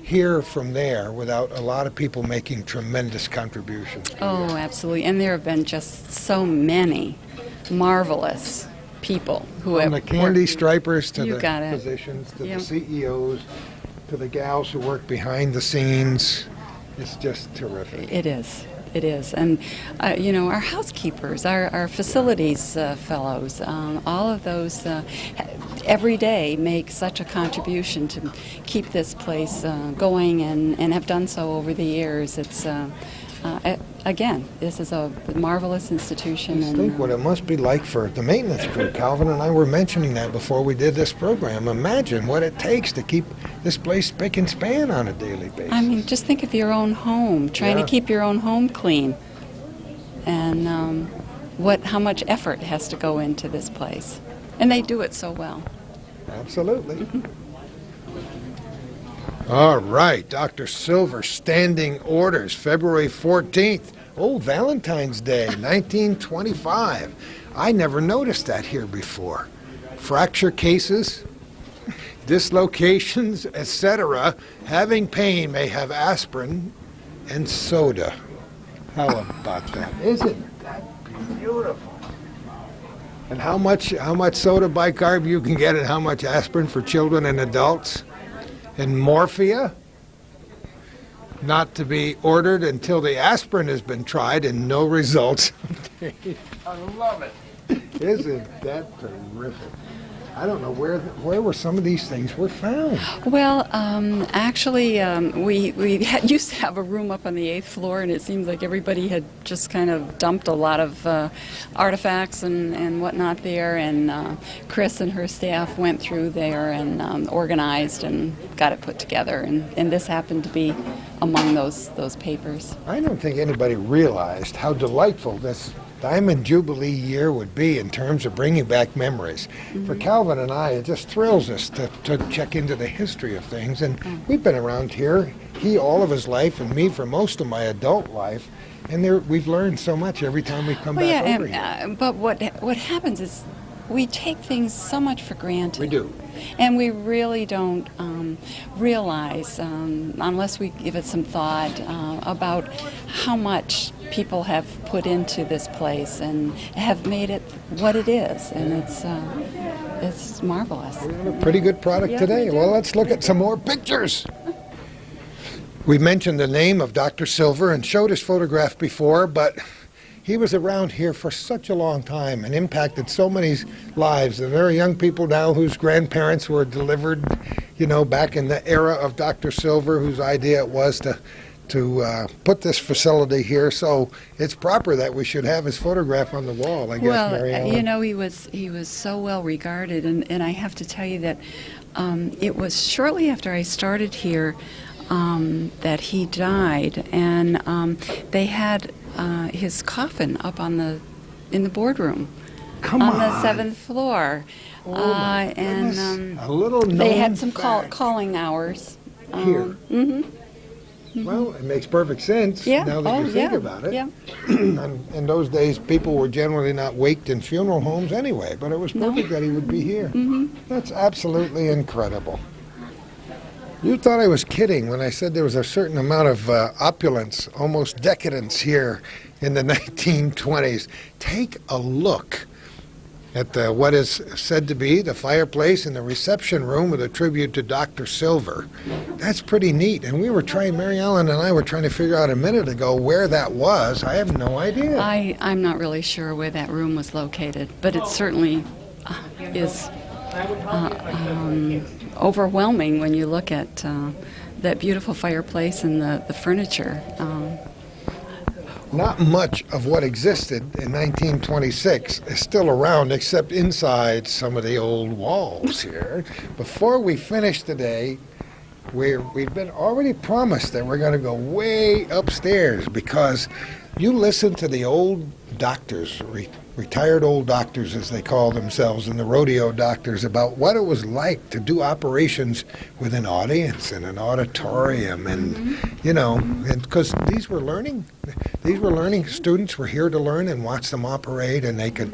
here from there without a lot of people making tremendous contributions. Oh, absolutely. And there have been just so many marvelous people who From have the candy worked- stripers to You the got it. physicians to Yeah. the CEOs to the gals who work behind the scenes. It's just terrific. It is. It is. And, our housekeepers, our facilities fellows, all of those every day make such a contribution to keep this place going and have done so over the years. It's, again, this is a marvelous institution. Just think what it must be like for the maintenance crew. Calvin and I were mentioning that before we did this program. Imagine what it takes to keep this place spick and span on a daily basis. I mean, just think of your own home, trying Yeah. to keep your own home clean, and how much effort has to go into this place. And they do it so well. Absolutely. All right, Dr. Silver, standing orders, February 14th. Oh, Valentine's Day, 1925. I never noticed that here before. Fracture cases, dislocations, etc. Having pain may have aspirin and soda. How about that? Isn't that beautiful? And how much soda bicarb you can get and how much aspirin for children and adults? And morphia? Not to be ordered until the aspirin has been tried and no results. I love it. Isn't that terrific? I don't know where were some of these things were found. Well, actually, we used to have a room up on the 8th floor, and it seemed like everybody had just kind of dumped a lot of artifacts and whatnot there, and Chris and her staff went through there and organized and got it put together, and this happened to be among those papers. I don't think anybody realized how delightful this Diamond Jubilee year would be in terms of bringing back memories. For Calvin and I, it just thrills us to check into the history of things. And we've been around here, he all of his life and me for most of my adult life. And we've learned so much every time we come Well, back yeah, over here. but what happens is we take things so much for granted. We do. And we really don't realize, unless we give it some thought, about how much people have put into this place and have made it what it is. And it's marvelous. We have a pretty good product Yeah, today. we do. Well, let's look at some more pictures. We mentioned the name of Dr. Silver and showed his photograph before, but he was around here for such a long time and impacted so many lives. The very young people now whose grandparents were delivered, back in the era of Dr. Silver, whose idea it was to put this facility here. So it's proper that we should have his photograph on the wall, I guess, Mary Ellen. Well, he was so well regarded, and I have to tell you that it was shortly after I started here that he died, and they had his coffin up in the boardroom Come on on. the 7th floor. Oh, my and goodness. A little they had known some fact. calling hours. Here. Well, it makes perfect sense Yeah. now that oh, you think yeah. about it. Yeah. In those days, people were generally not waked in funeral homes anyway, but it was perfect that he would be here. That's absolutely incredible. You thought I was kidding when I said there was a certain amount of opulence, almost decadence here in the 1920s. Take a look at what is said to be the fireplace in the reception room with a tribute to Dr. Silver. That's pretty neat. And Mary Ellen and I were trying to figure out a minute ago where that was. I have no idea. I'm not really sure where that room was located, but it certainly is overwhelming when you look at that beautiful fireplace and the furniture. Not much of what existed in 1926 is still around except inside some of the old walls here. Before we finish today, we've been already promised that we're going to go way upstairs because you listen to the old doctors retired old doctors, as they call themselves, and the rodeo doctors, about what it was like to do operations with an audience in an auditorium, and and because these were learning students were here to learn and watch them operate, and they could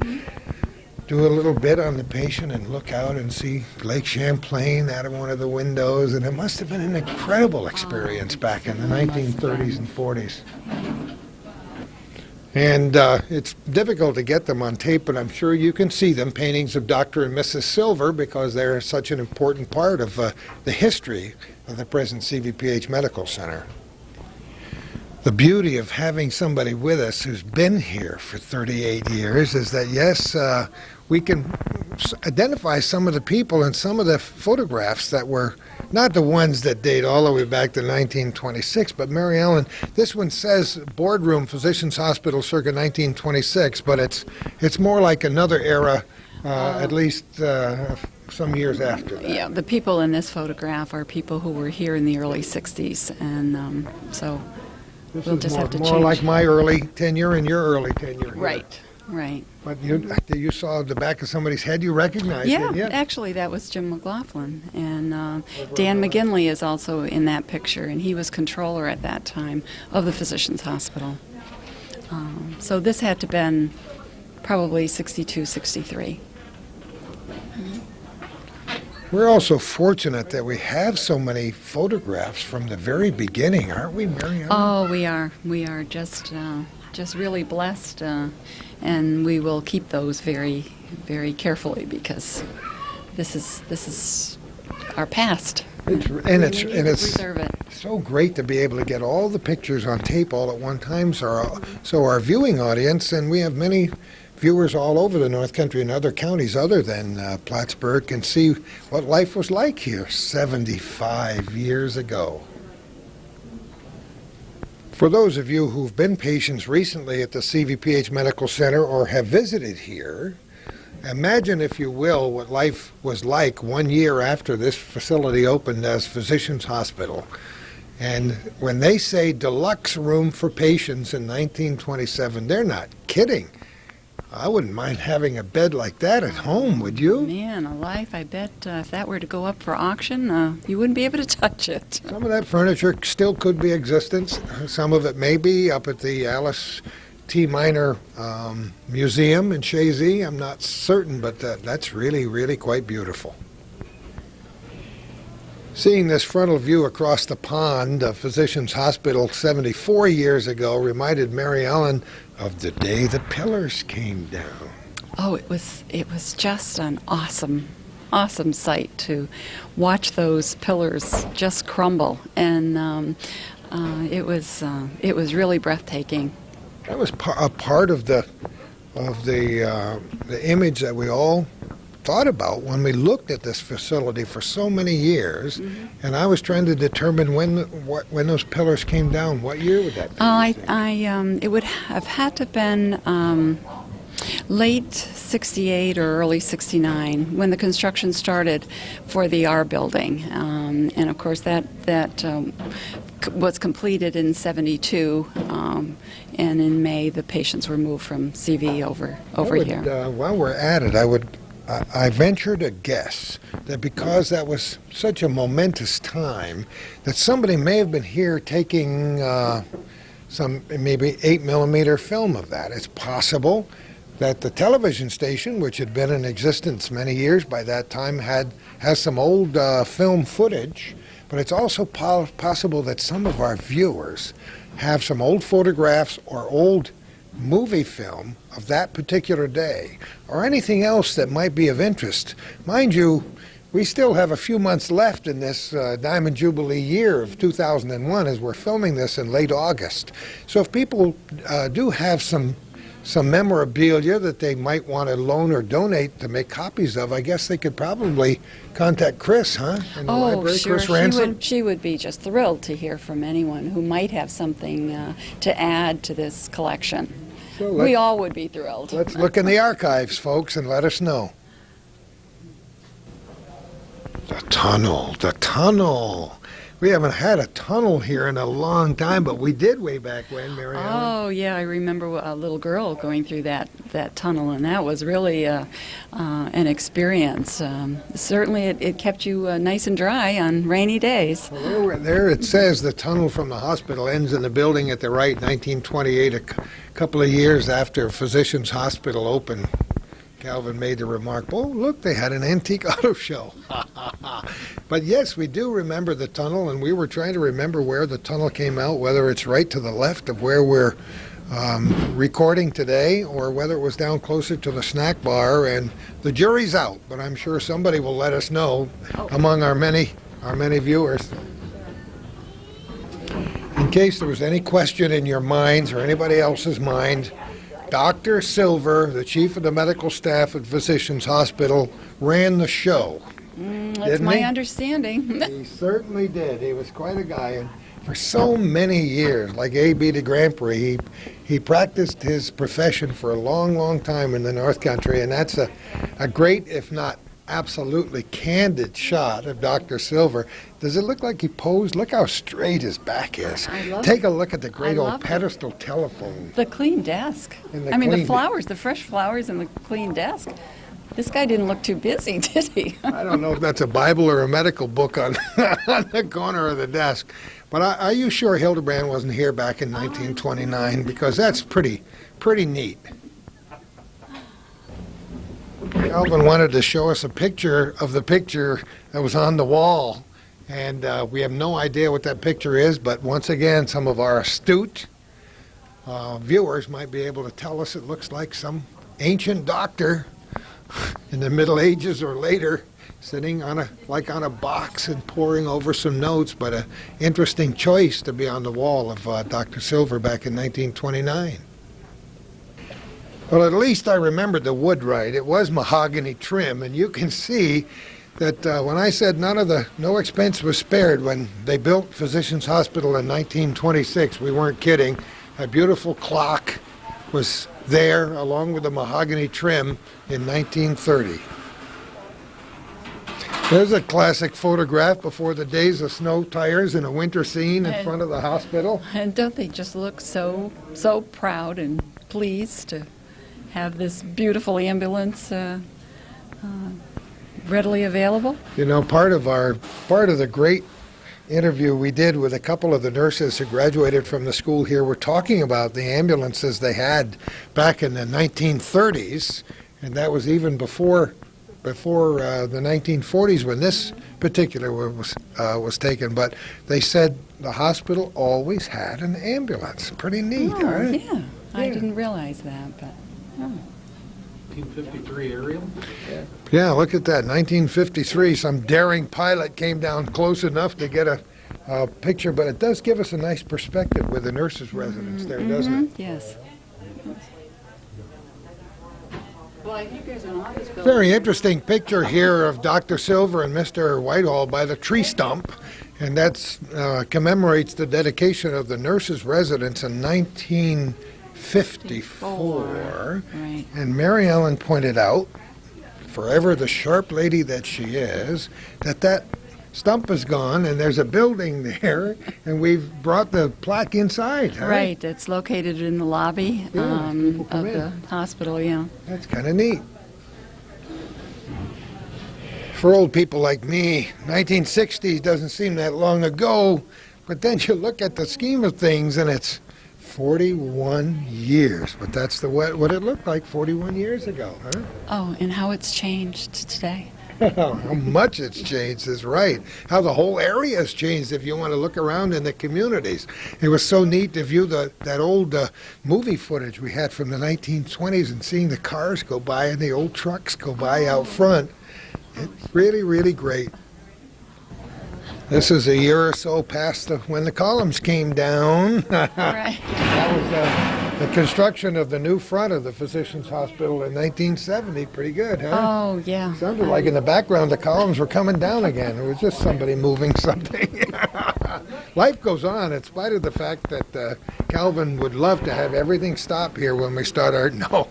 do a little bit on the patient and look out and see Lake Champlain out of one of the windows, and it must have been an incredible experience back in the 1930s and 40s. And it's difficult to get them on tape, but I'm sure you can see them, paintings of Dr. and Mrs. Silver, because they're such an important part of the history of the present CVPH Medical Center. The beauty of having somebody with us who's been here for 38 years is that, yes, we can identify some of the people and some of the photographs that were not the ones that date all the way back to 1926, but Mary Ellen, this one says Boardroom Physicians Hospital circa 1926, but it's more like another era, at least some years after that. Yeah, the people in this photograph are people who were here in the early 60s, and so This we'll is just have to more change. like my early tenure and your early tenure. here. Right, right. But you saw the back of somebody's head, you recognized Yeah, it, yeah? actually, that was Jim McLaughlin, and Dan McGinley is also in that picture, and he was controller at that time of the Physicians Hospital. So this had to have been probably 62, 63. We're also fortunate that we have so many photographs from the very beginning, aren't we, Mary Ellen? Oh, we are. We are just really blessed, and we will keep those very, very carefully because this is our past. It's We need to it's preserve it. so great to be able to get all the pictures on tape all at one time, so our viewing audience, and we have many viewers all over the North Country and other counties other than Plattsburgh, can see what life was like here 75 years ago. For those of you who've been patients recently at the CVPH Medical Center or have visited here, imagine, if you will, what life was like 1 year after this facility opened as Physicians Hospital. And when they say deluxe room for patients in 1927, they're not kidding. I wouldn't mind having a bed like that at home, would you? Man, a life, I bet if that were to go up for auction, you wouldn't be able to touch it. Some of that furniture still could be existent. Some of it may be up at the Alice T. Minor Museum in Chazy. I'm not certain, but that's really, really quite beautiful. Seeing this frontal view across the pond of Physicians Hospital 74 years ago reminded Mary Ellen of the day the pillars came down. Oh, it was just an awesome sight to watch those pillars just crumble, and it was really breathtaking. That was a part of the image that we all thought about when we looked at this facility for so many years, and I was trying to determine when those pillars came down. What year would that be? It would have had to have been late 68 or early 69 when the construction started for the R building, and of course that was completed in 72, and in May the patients were moved from CV over here. While we're at it, I venture to guess that because that was such a momentous time, that somebody may have been here taking some maybe 8mm film of that. It's possible that the television station, which had been in existence many years by that time, has some old film footage, but it's also possible that some of our viewers have some old photographs or old movie film of that particular day, or anything else that might be of interest. Mind you, we still have a few months left in this Diamond Jubilee year of 2001 as we're filming this in late August. So if people do have some memorabilia that they might want to loan or donate to make copies of, I guess they could probably contact Chris, huh? In the library, Sure. Chris Ransom? She would be just thrilled to hear from anyone who might have something to add to this collection. So We all would be thrilled. let's look in the archives, folks, and let us know. The tunnel. We haven't had a tunnel here in a long time, but we did way back when, Mary Ellen. Oh, yeah, I remember a little girl going through that tunnel, and that was really an experience. Certainly, it kept you nice and dry on rainy days. Well, there it says the tunnel from the hospital ends in the building at the right, 1928, a couple of years after Physicians Hospital opened. Calvin made the remark, oh, look, they had an antique auto show. But yes, we do remember the tunnel, and we were trying to remember where the tunnel came out, whether it's right to the left of where we're recording today, or whether it was down closer to the snack bar, and the jury's out, but I'm sure somebody will let us know among our many viewers. In case there was any question in your minds or anybody else's mind, Dr. Silver, the chief of the medical staff at Physicians Hospital, ran the show. That's my understanding. He certainly did. He was quite a guy. And for so many years, like A.B. de Grand Prix, he practiced his profession for a long, long time in the North Country. And that's a great, if not absolutely candid shot of Dr. Silver. Does it look like he posed? Look how straight his back is. Take a look at the great old pedestal telephone. The clean desk. The flowers, the fresh flowers and the clean desk. This guy didn't look too busy, did he? I don't know if that's a Bible or a medical book on, on the corner of the desk. But are you sure Hildebrand wasn't here back in 1929? Because that's pretty neat. Calvin wanted to show us a picture of the picture that was on the wall. And we have no idea what that picture is, but once again, some of our astute viewers might be able to tell us it looks like some ancient doctor in the Middle Ages or later, sitting on a box and poring over some notes, but an interesting choice to be on the wall of Dr. Silver back in 1929. Well, at least I remembered the wood right. It was mahogany trim, and you can see that when I said no expense was spared when they built Physicians Hospital in 1926, we weren't kidding. A beautiful clock was there along with the mahogany trim in 1930. There's a classic photograph before the days of snow tires in a winter scene in front of the hospital. And don't they just look so proud and pleased to have this beautiful ambulance readily available? You know, part of the great interview we did with a couple of the nurses who graduated from the school here were talking about the ambulances they had back in the 1930s, and that was even before the 1940s when this particular was taken. But they said the hospital always had an ambulance. Pretty neat, huh? Yeah, I didn't realize that, but. 1953 aerial? Yeah, look at that. 1953, some daring pilot came down close enough to get a picture, but it does give us a nice perspective with the nurses' residence there, doesn't it? Yes. Well, I think there's an office building. Very interesting picture here of Dr. Silver and Mr. Whitehall by the tree stump, and that commemorates the dedication of the nurses' residence in 1954. Right. And Mary Ellen pointed out, forever the sharp lady that she is, that stump is gone and there's a building there, and we've brought the plaque inside. Huh? Right, it's located in the lobby people come of in. the hospital, yeah. That's kind of neat. For old people like me, 1960s doesn't seem that long ago, but then you look at the scheme of things and it's 41 years. But that's what it looked like 41 years ago, huh? Oh, and how it's changed today. How much it's changed is right. How the whole area has changed if you want to look around in the communities. It was so neat to view that old movie footage we had from the 1920s and seeing the cars go by and the old trucks go by out front. It's really, really great. This is a year or so past when the columns came down. Right. That was the construction of the new front of the Physicians Hospital in 1970. Pretty good, huh? Oh, yeah. Sounded like in the background the columns were coming down again. It was just somebody moving something. Life goes on in spite of the fact that Calvin would love to have everything stop here when we start our... No,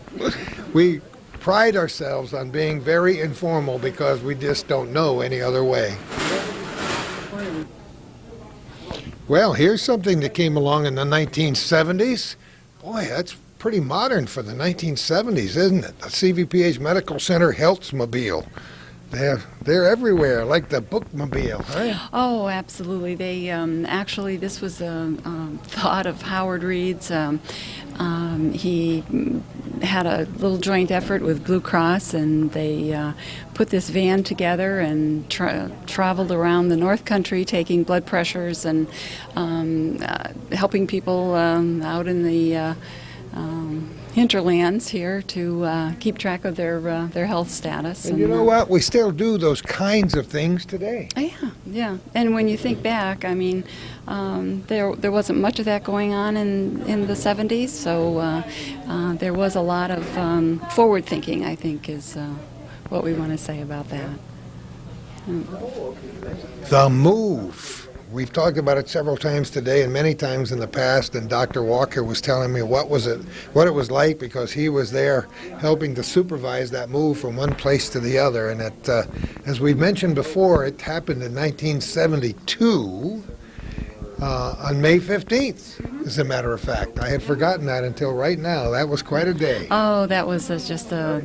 we pride ourselves on being very informal because we just don't know any other way. Well, here's something that came along in the 1970s. Boy, that's pretty modern for the 1970s, isn't it? The CVPH Medical Center Healthmobile. They're everywhere, like the bookmobile, huh? Oh, absolutely. They actually, this was a thought of Howard Reed's. He had a little joint effort with Blue Cross, and they put this van together and traveled around the North Country taking blood pressures and helping people out in the hinterlands here to keep track of their health status. And you know what? We still do those kinds of things today. Yeah. And when you think back, I mean, there wasn't much of that going on in the 70s, so there was a lot of forward thinking, I think, is what we want to say about that. The move. We've talked about it several times today and many times in the past, and Dr. Walker was telling me what it was like, because he was there helping to supervise that move from one place to the other. And as we mentioned before, it happened in 1972 on May 15th, as a matter of fact. I had forgotten that until right now. That was quite a day. Oh, that was just a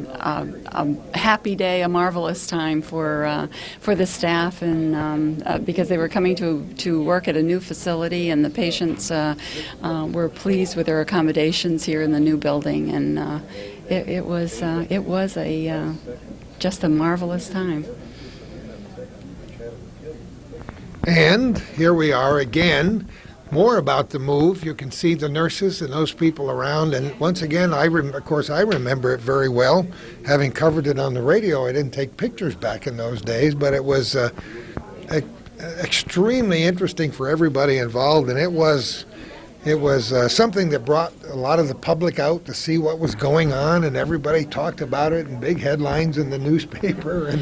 happy day, a marvelous time for the staff, and because they were coming to work at a new facility, and the patients were pleased with their accommodations here in the new building, and it was just a marvelous time. And here we are again, more about the move. You can see the nurses and those people around. And once again, of course, I remember it very well, having covered it on the radio. I didn't take pictures back in those days, but it was extremely interesting for everybody involved. And it was something that brought a lot of the public out to see what was going on, and everybody talked about it in big headlines in the newspaper.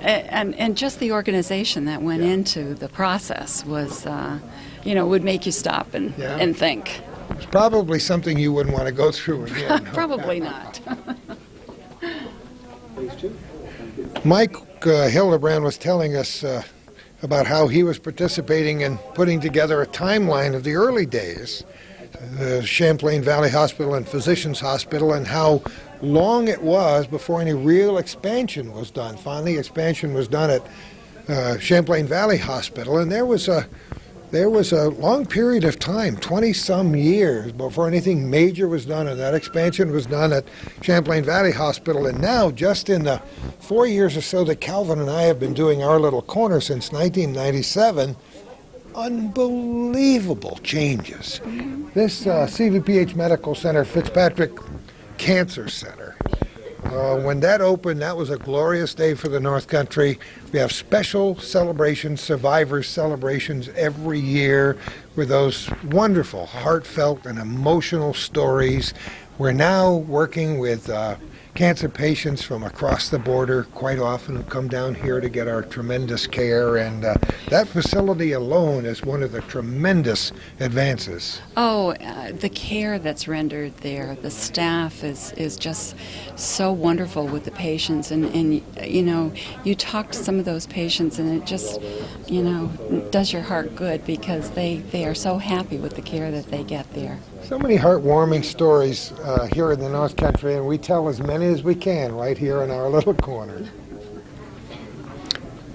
And just the organization that went into the process was, would make you stop and think. It's probably something you wouldn't want to go through again. Probably not. Mike Hildebrand was telling us about how he was participating in putting together a timeline of the early days, the Champlain Valley Hospital and Physicians Hospital, and how long it was before any real expansion was done. Finally, expansion was done at Champlain Valley Hospital, and there was a long period of time, 20-some years, before anything major was done, and that expansion was done at Champlain Valley Hospital. And now, just in the 4 years or so that Calvin and I have been doing our little corner since 1997, unbelievable changes. This CVPH Medical Center, Fitzpatrick Cancer Center. When that opened, that was a glorious day for the North Country. We have special celebrations, survivors celebrations every year with those wonderful, heartfelt, and emotional stories. We're now working with cancer patients from across the border quite often who come down here to get our tremendous care, and that facility alone is one of the tremendous advances. Oh, the care that's rendered there, the staff is just so wonderful with the patients, and you talk to some of those patients and it just, does your heart good, because they are so happy with the care that they get there. So many heartwarming stories here in the North Country, and we tell as many as we can right here in our little corner.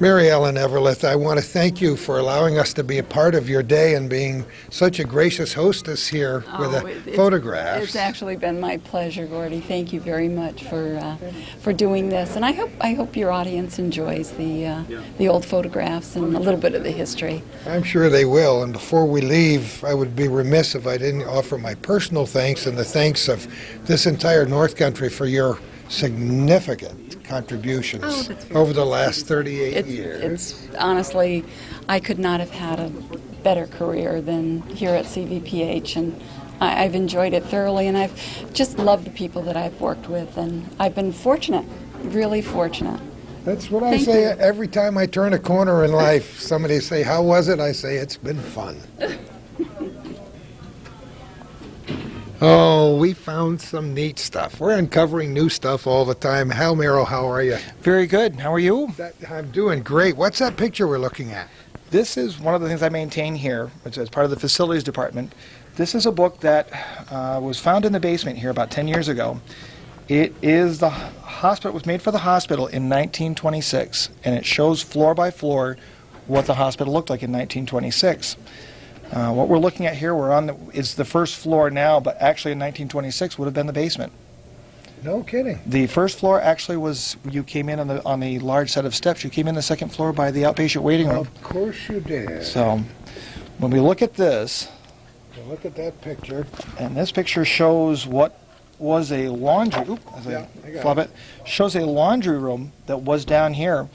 Mary Ellen Everlith, I want to thank you for allowing us to be a part of your day and being such a gracious hostess here with the photographs. It's actually been my pleasure, Gordy. Thank you very much for doing this, and I hope your audience enjoys the old photographs and a little bit of the history. I'm sure they will. And before we leave, I would be remiss if I didn't offer my personal thanks and the thanks of this entire North Country for your significant contributions over the last 38 years. It's honestly, I could not have had a better career than here at CVPH, and I've enjoyed it thoroughly, and I've just loved the people that I've worked with, and I've been fortunate, really fortunate. That's what I say every time I turn a corner in life. Somebody say, "How was it?" I say, "It's been fun." Oh, we found some neat stuff. We're uncovering new stuff all the time. Hal Merrill, how are you? Very good. How are you? I'm doing great. What's that picture we're looking at? This is one of the things I maintain here, which is part of the facilities department. This is a book that was found in the basement here about 10 years ago. It is the hospital. It was made for the hospital in 1926, and it shows floor by floor what the hospital looked like in 1926. What we're looking at here, it's the first floor now, but actually in 1926 would have been the basement. No kidding. The first floor actually was, you came in on the large set of steps, you came in the second floor by the outpatient waiting room. Of course you did. So when we look at this, Well, look at that picture. and this picture shows what was a laundry, as Yeah, I I got flub it, shows a laundry room that was down here,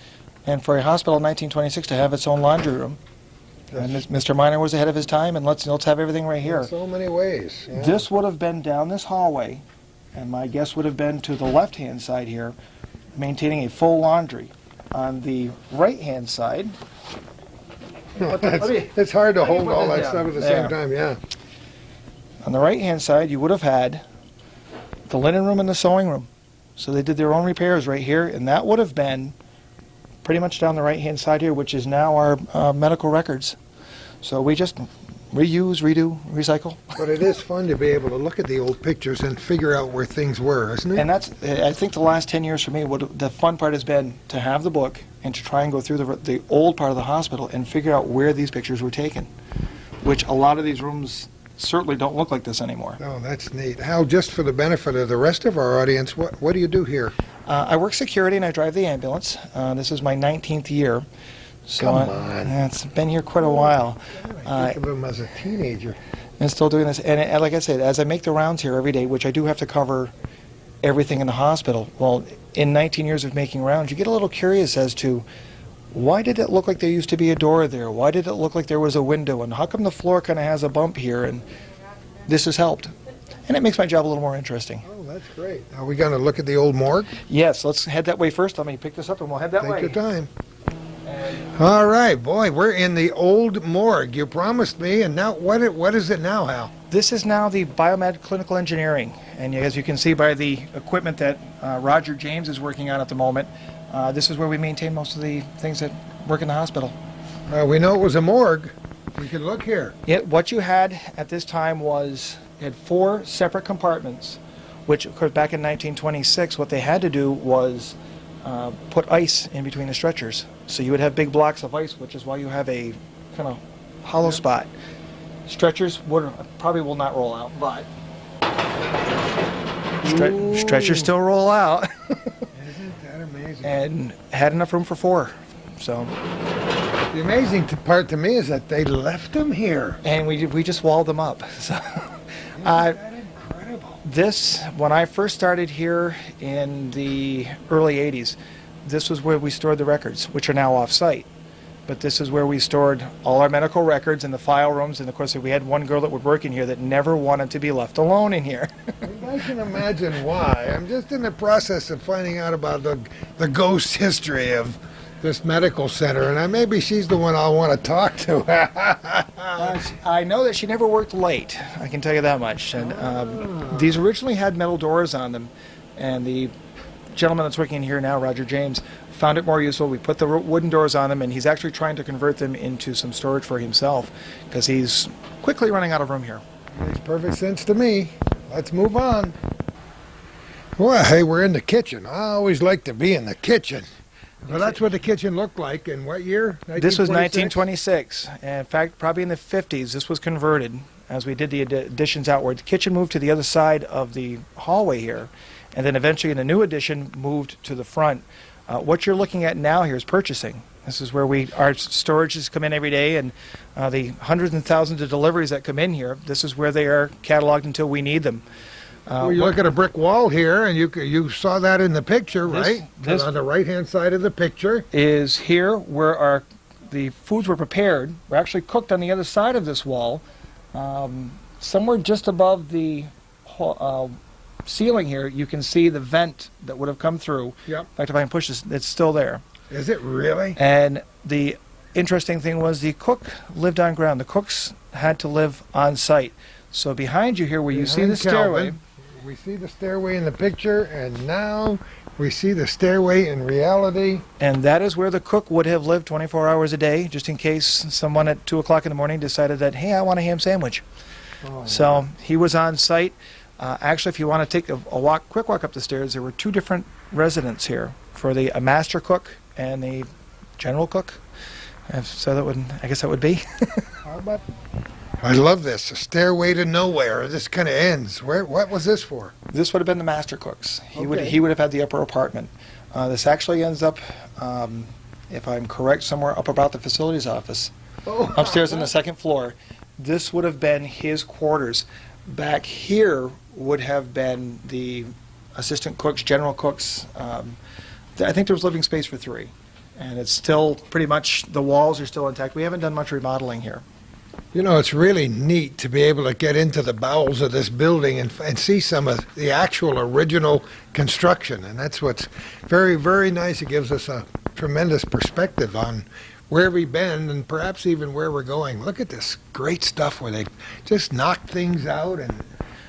and for a hospital in 1926 to have its own laundry room. And Mr. Miner was ahead of his time, and let's have everything right here. In so many ways. Yeah. This would have been down this hallway, and my guess would have been to the left-hand side here, maintaining a full laundry. On the right-hand side, It's hard to hold put all this that down. stuff at the There. same time, yeah. on the right-hand side, you would have had the linen room and the sewing room. So they did their own repairs right here, and that would have been pretty much down the right-hand side here, which is now our medical records. So we just reuse, redo, recycle. But it is fun to be able to look at the old pictures and figure out where things were, isn't it? And that's, I think the last 10 years for me, what the fun part has been to have the book and to try and go through the old part of the hospital and figure out where these pictures were taken, which a lot of these rooms certainly don't look like this anymore. Oh, that's neat. Hal, just for the benefit of the rest of our audience, what do you do here? I work security and I drive the ambulance. This is my 19th year. So Come on. It's been here quite a while. I think of him as a teenager. And still doing this. And like I said, as I make the rounds here every day, which I do have to cover everything in the hospital, well, in 19 years of making rounds, you get a little curious as to why did it look like there used to be a door there? Why did it look like there was a window? And how come the floor kind of has a bump here? And this has helped. And it makes my job a little more interesting. Oh, that's great. Are we going to look at the old morgue? Yes, let's head that way first. Let me pick this up and we'll head that Take way. your time. All right, boy, we're in the old morgue. You promised me, and now what is it now, Hal? This is now the biomed clinical engineering, and as you can see by the equipment that Roger James is working on at the moment, this is where we maintain most of the things that work in the hospital. We know it was a morgue. We can look here. What you had at this time was, you had 4 separate compartments, which of course back in 1926 what they had to do was put ice in between the stretchers. So you would have big blocks of ice, which is why you have a kind of hollow spot. Stretchers probably will not roll out, but stretchers still roll out. Isn't that amazing? And had enough room for 4. So, The amazing part to me is that they left them here. and we just walled them up. So, Isn't that incredible? this, when I first started here in the early 80s, this was where we stored the records, which are now off-site. But this is where we stored all our medical records in the file rooms, and of course we had one girl that would work in here that never wanted to be left alone in here. I can imagine why. I'm just in the process of finding out about the ghost history of this medical center, and maybe she's the one I'll want to talk to. I know that she never worked late, I can tell you that much. And these originally had metal doors on them, and the gentleman that's working here now, Roger James, found it more useful. We put the wooden doors on them, and he's actually trying to convert them into some storage for himself because he's quickly running out of room here. Makes perfect sense to me. Let's move on. Well, hey, we're in the kitchen. I always like to be in the kitchen. Well, that's what the kitchen looked like in what year? This was 1926? 1926. And in fact, probably in the 50s, this was converted as we did the additions outward. The kitchen moved to the other side of the hallway here, and then eventually in the new addition moved to the front. What you're looking at now here is purchasing. This is where our storages come in every day, and the hundreds and thousands of deliveries that come in here, this is where they are cataloged until we need them. Well, you look at a brick wall here, and you saw that in the picture, right? this- on the right-hand side of the picture. Is here where the foods were prepared, were actually cooked on the other side of this wall, somewhere just above the ceiling here. You can see the vent that would have come through. Yep. In fact, if I can push this, it's still there. Is it really? And the interesting thing was the cook lived on ground. The cooks had to live on site. So behind you here, where you see Behind the stairway, Calvin, we see the stairway in the picture, and now We see the stairway in reality. And that is where the cook would have lived 24 hours a day, just in case someone at 2 o'clock in the morning decided that, hey, I want a ham sandwich. So he was on site. Actually, if you want to take a quick walk up the stairs, there were 2 different residents here for a master cook and the general cook. So I guess that would be. I love this. A stairway to nowhere. This kind of ends. What was this for? This would have been the master cooks. He would Okay. have had the upper apartment. This actually ends up, if I'm correct, somewhere up about the facilities office, upstairs on the 2nd floor. This would have been his quarters. Back here would have been the assistant cooks, general cooks. I think there was living space for 3. And it's still pretty much, the walls are still intact. We haven't done much remodeling here. You know, it's really neat to be able to get into the bowels of this building and see some of the actual original construction. And that's what's very, very nice. It gives us a tremendous perspective on where we've been and perhaps even where we're going. Look at this great stuff where they just knocked things out and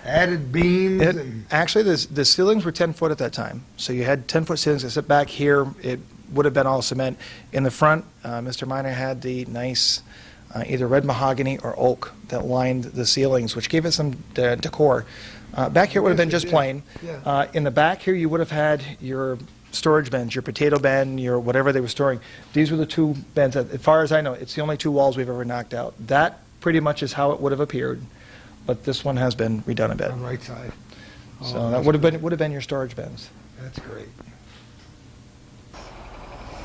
added beams. Actually, the ceilings were 10 foot at that time. So you had 10-foot ceilings. Except back here, it would have been all cement. In the front, Mr. Miner had the nice either red mahogany or oak that lined the ceilings, which gave it some decor. Back here would have been just plain. Yeah. In the back here, you would have had your storage bins, your potato bin, your whatever they were storing. These were the 2 bins. As far as I know, it's the only 2 walls we've ever knocked out. That pretty much is how it would have appeared, but this one has been redone a bit. On the right side. So that would have been your storage bins. That's great.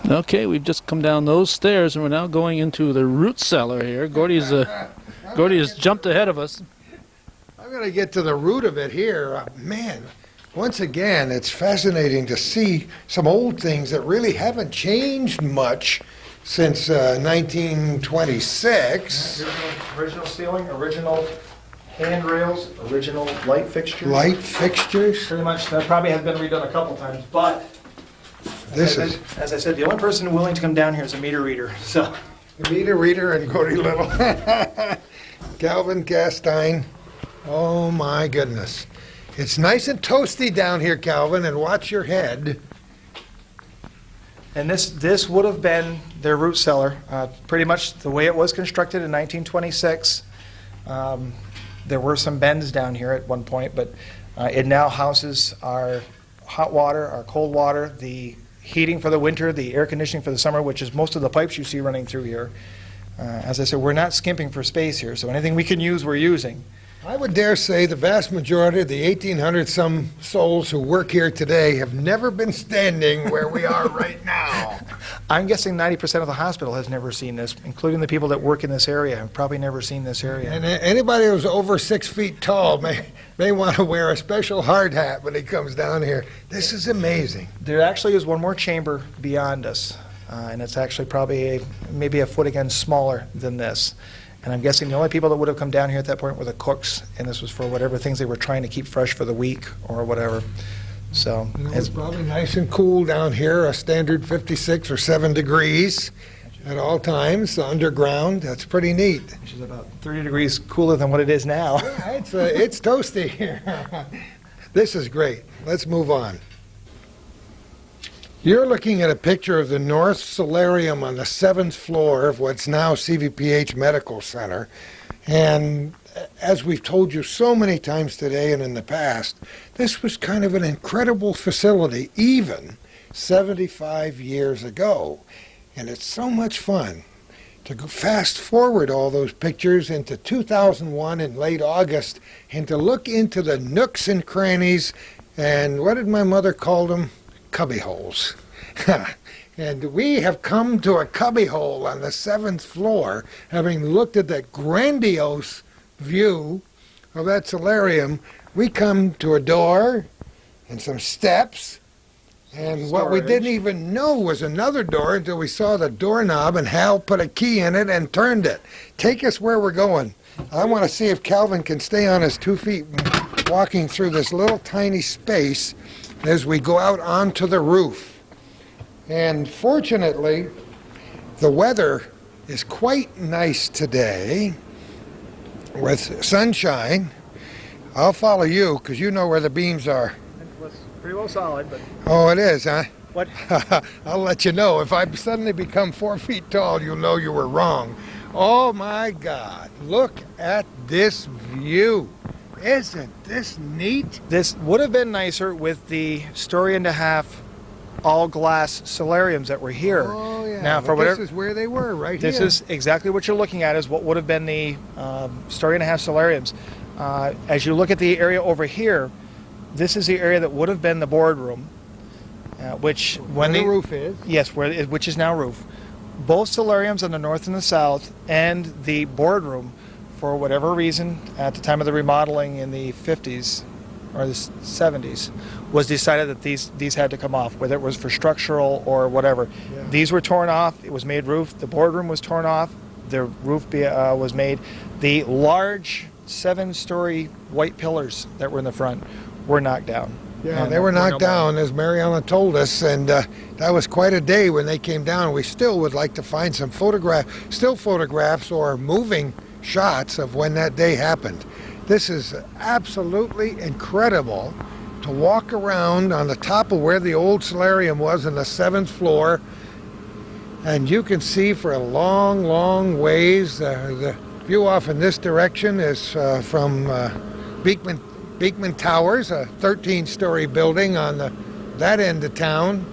Okay, we've just come down those stairs and we're now going into the root cellar here. Gordy has jumped ahead of us. I'm going to get to the root of it here. Man, once again, it's fascinating to see some old things that really haven't changed much since 1926. Original ceiling, original handrails, original light fixtures. Light fixtures. Pretty much, that probably has been redone a couple times, but This is as I said, the only person willing to come down here is a meter reader. So Meter Reader and Gordy Little. Calvin Castine. Oh my goodness. It's nice and toasty down here, Calvin, and watch your head. And this would have been their root cellar, pretty much the way it was constructed in 1926. There were some bends down here at one point, but it now houses our hot water, our cold water, the heating for the winter, the air conditioning for the summer, which is most of the pipes you see running through here. As I said, we're not skimping for space here, so anything we can use, we're using. I would dare say the vast majority of the 1,800-some souls who work here today have never been standing where we are right now. I'm guessing 90% of the hospital has never seen this, including the people that work in this area have probably never seen this area. And anybody who's over 6 feet tall may want to wear a special hard hat when he comes down here. This is amazing. There actually is one more chamber beyond us, and it's actually probably maybe a foot again smaller than this. And I'm guessing the only people that would have come down here at that point were the cooks, and this was for whatever things they were trying to keep fresh for the week or whatever. So It's probably nice and cool down here, a standard 56 or 7 degrees at all times underground. That's pretty neat. which is about 30 degrees cooler than what it is now. Yeah, it's toasty here. This is great. Let's move on. You're looking at a picture of the North Solarium on the 7th floor of what's now CVPH Medical Center. And as we've told you so many times today and in the past, this was kind of an incredible facility, even 75 years ago. And it's so much fun to go fast forward all those pictures into 2001 in late August and to look into the nooks and crannies and what did my mother call them? Cubby holes. And we have come to a cubby hole on the 7th floor, having looked at that grandiose view of that solarium. We come to a door and some steps, and what we didn't even know was another door until we saw the doorknob and Hal put a key in it and turned it. Take us where we're going. I want to see if Calvin can stay on his 2 feet walking through this little tiny space as we go out onto the roof. And fortunately, the weather is quite nice today with sunshine. I'll follow you because you know where the beams are. It was pretty well real solid, but Oh, it is, huh? what? I'll let you know. If I suddenly become 4 feet tall, you'll know you were wrong. Oh my God, look at this view. Isn't this neat? This would have been nicer with the story and a half all glass solariums that were here. Oh yeah, Now, but for whatever, this is where they were, right this here. is exactly what you're looking at is what would have been the story and a half solariums. As you look at the area over here, this is the area that would have been the boardroom, which where when the roof is. Yes, which is now roof. Both solariums on the north and the south, and the boardroom, for whatever reason, at the time of the remodeling in the 50s or the 70s, was decided that these had to come off, whether it was for structural or whatever. Yeah. These were torn off. It was made roof. The boardroom was torn off. The roof was made. The large 7-story white pillars that were in the front were knocked down. Yeah, And they were no knocked more. down, as Mary Ellen told us, and that was quite a day when they came down. We still would like to find some still photographs or moving shots of when that day happened. This is absolutely incredible to walk around on the top of where the old solarium was on the 7th floor, and you can see for a long, long ways. The view off in this direction is from Beekman Towers, a 13-story building on that end of town.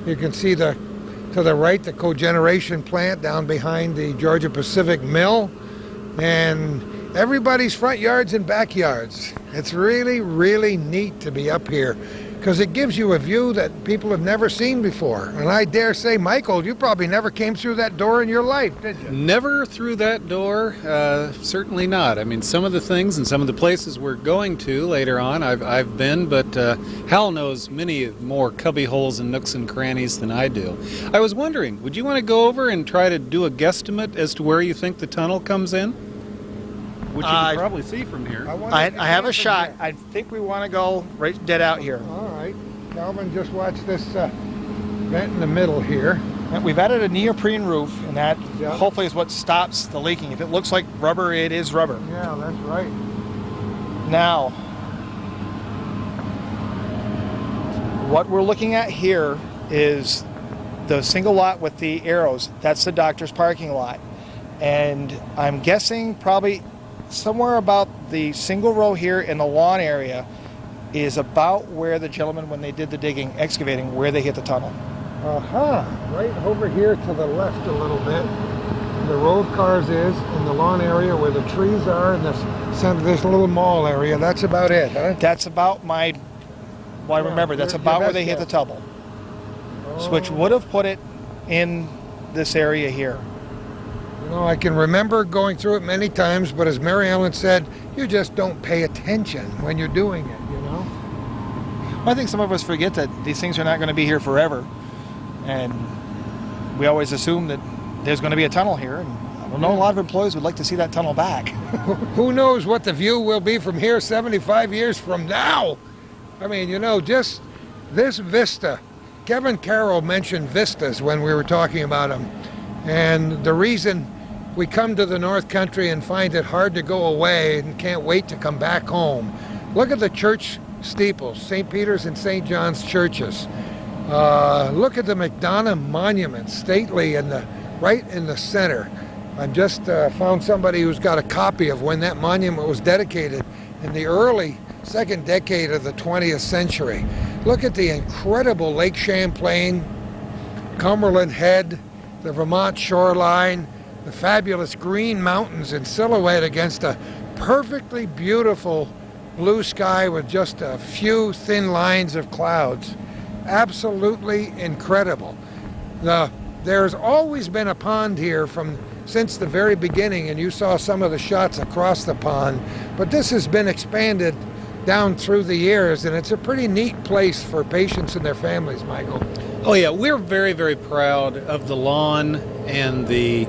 You can see to the right the cogeneration plant down behind the Georgia Pacific Mill, and everybody's front yards and backyards. It's really, really neat to be up here because it gives you a view that people have never seen before. And I dare say, Michael, you probably never came through that door in your life, did you? Never through that door, certainly not. I mean, some of the things and some of the places we're going to later on, I've been, but Hal knows many more cubby holes and nooks and crannies than I do. I was wondering, would you want to go over and try to do a guesstimate as to where you think the tunnel comes in? Which you can probably see from here. I have a shot. I think we want to go right dead out here. All right. Calvin, just watch this vent in the middle here. And we've added a neoprene roof, and that Yeah. hopefully is what stops the leaking. If it looks like rubber, it is rubber. Yeah, that's right. Now, what we're looking at here is the single lot with the arrows. That's the doctor's parking lot. And I'm guessing probably somewhere about the single row here in the lawn area is about where the gentleman, when they did the digging, excavating, where they hit the tunnel. Right over here to the left a little bit. The row of cars is in the lawn area where the trees are in this center, this little mall area. That's about it, huh? That's about I remember. That's your about where best they hit the guess. tunnel. Which would have put it in this area here. You know, I can remember going through it many times, but as Mary Ellen said, you just don't pay attention when you're doing it, you know? I think some of us forget that these things are not going to be here forever. And we always assume that there's going to be a tunnel here. And I don't know, a lot of employees would like to see that tunnel back. Who knows what the view will be from here 75 years from now? I mean, you know, just this vista. Kevin Carroll mentioned vistas when we were talking about them. And the reason we come to the North Country and find it hard to go away and can't wait to come back home. Look at the church steeples, St. Peter's and St. John's churches. Look at the McDonough monument, stately right in the center. I just found somebody who's got a copy of when that monument was dedicated in the early second decade of the 20th century. Look at the incredible Lake Champlain, Cumberland Head, the Vermont shoreline, the fabulous Green Mountains in silhouette against a perfectly beautiful blue sky with just a few thin lines of clouds. Absolutely incredible. There's always been a pond here since the very beginning, and you saw some of the shots across the pond, but this has been expanded down through the years, and it's a pretty neat place for patients and their families, Michael. Oh yeah, we're very, very proud of the lawn and the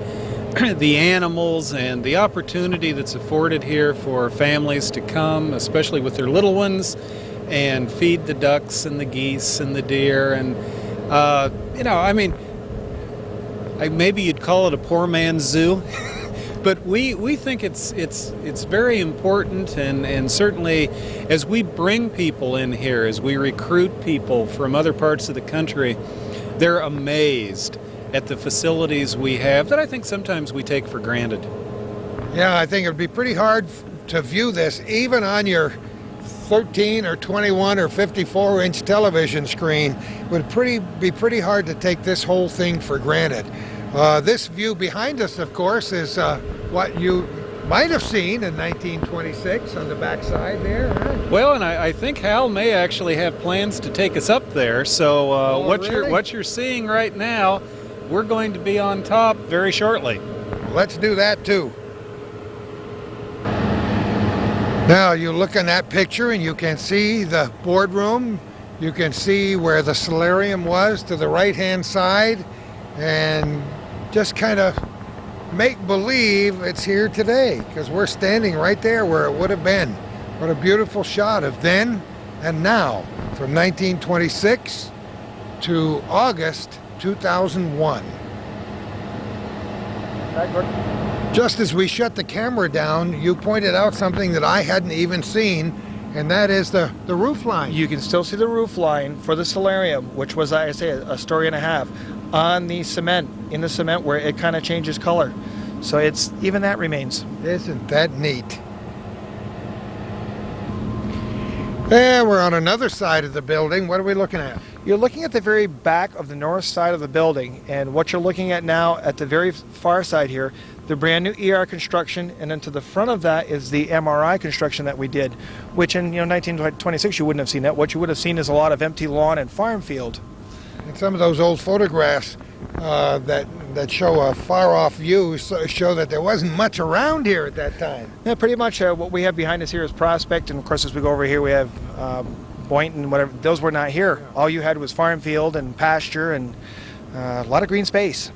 the animals and the opportunity that's afforded here for families to come, especially with their little ones, and feed the ducks and the geese and the deer. And maybe you'd call it a poor man's zoo, But we think it's very important, and certainly as we bring people in here, as we recruit people from other parts of the country, they're amazed at the facilities we have that I think sometimes we take for granted. Yeah, I think it would be pretty hard to view this even on your 13 or 21 or 54-inch television screen. It would be pretty hard to take this whole thing for granted. This view behind us, of course, is what you might have seen in 1926 on the backside there. Huh? Well, and I think Hal may actually have plans to take us up there. So Really? what you're seeing right now, we're going to be on top very shortly. Let's do that too. Now you look in that picture and you can see the boardroom. You can see where the solarium was to the right-hand side, and just kind of make believe it's here today, because we're standing right there where it would have been. What a beautiful shot of then and now, from 1926 to August 2001. Just as we shut the camera down, you pointed out something that I hadn't even seen, and that is the roof line. You can still see the roof line for the solarium, which was, I say, a story and a half, on the cement, in the cement where it kind of changes color. So it's even that remains. Isn't that neat? And we're on another side of the building. What are we looking at? You're looking at the very back of the north side of the building, and what you're looking at now at the very far side here, the brand new ER construction, and then to the front of that is the MRI construction that we did, which in 1926 you wouldn't have seen that. What you would have seen is a lot of empty lawn and farm field. And some of those old photographs that show a far-off view show that there wasn't much around here at that time. Yeah, pretty much what we have behind us here is Prospect, and of course as we go over here we have Boynton, whatever. Those were not here. All you had was farm field and pasture and a lot of green space.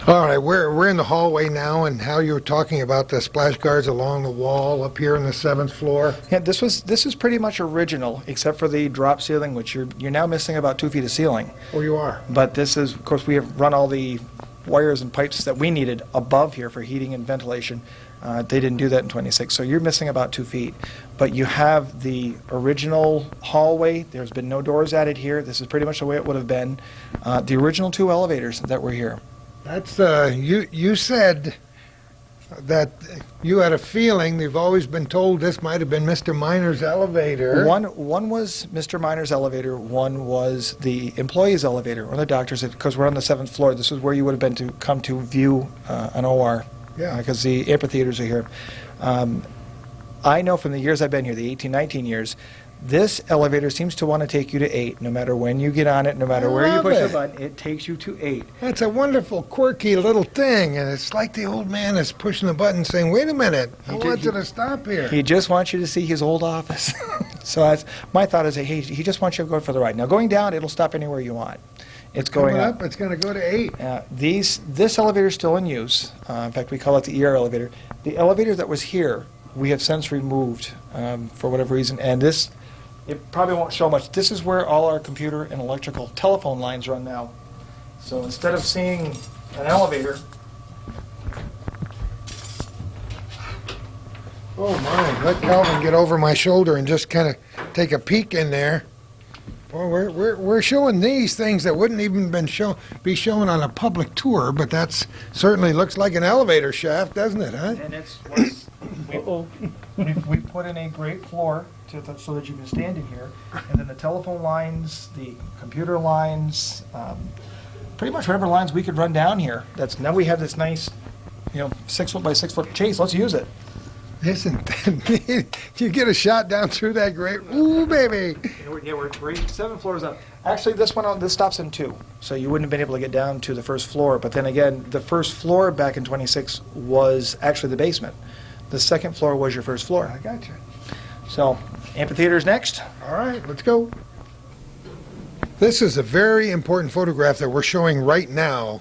All right, we're in the hallway now, and how you were talking about the splash guards along the wall up here on the 7th floor. Yeah, this is pretty much original, except for the drop ceiling, which you're now missing about 2 feet of ceiling. Oh, you are? But this is, of course, we have run all the wires and pipes that we needed above here for heating and ventilation. They didn't do that in 26, so you're missing about 2 feet. But you have the original hallway. There's been no doors added here. This is pretty much the way it would have been. The original 2 elevators that were here. That's you said that you had a feeling, you've always been told this might have been Mr. Miner's elevator. One was Mr. Miner's elevator, one was the employee's elevator, or the doctor's, because we're on the 7th floor. This is where you would have been to come to view an OR, Yeah. because the amphitheaters are here. I know from the years I've been here, the 18, 19 years, this elevator seems to want to take you to 8. No matter when you get on it, no matter where you push the button, it takes you to 8. That's a wonderful, quirky little thing, and it's like the old man is pushing the button saying, wait a minute, I want you to stop here. He just wants you to see his old office. So that's, my thought is, hey, he just wants you to go for the ride. Now going down, it'll stop anywhere you want. It's going Coming up, it's going to go to 8. This elevator is still in use. In fact, we call it the ER elevator. The elevator that was here, we have since removed for whatever reason, and this, it probably won't show much. This is where all our computer and electrical telephone lines run now. So instead of seeing an elevator, Oh my, let Calvin get over my shoulder and just kind of take a peek in there. Boy, we're showing these things that wouldn't even be shown on a public tour, but that's certainly looks like an elevator shaft, doesn't it, huh? and we put in a great floor so that you can stand in here, and then the telephone lines, the computer lines, pretty much whatever lines we could run down here. Now we have this nice, 6 foot by 6 foot chase. Let's use it. Isn't that neat? You get a shot down through that great, ooh baby. We're 7 floors up. Actually, this stops in 2, so you wouldn't have been able to get down to the first floor. But then again, the first floor back in 26 was actually the basement. The second floor was your first floor. I got you. So, amphitheater's next. All right, let's go. This is a very important photograph that we're showing right now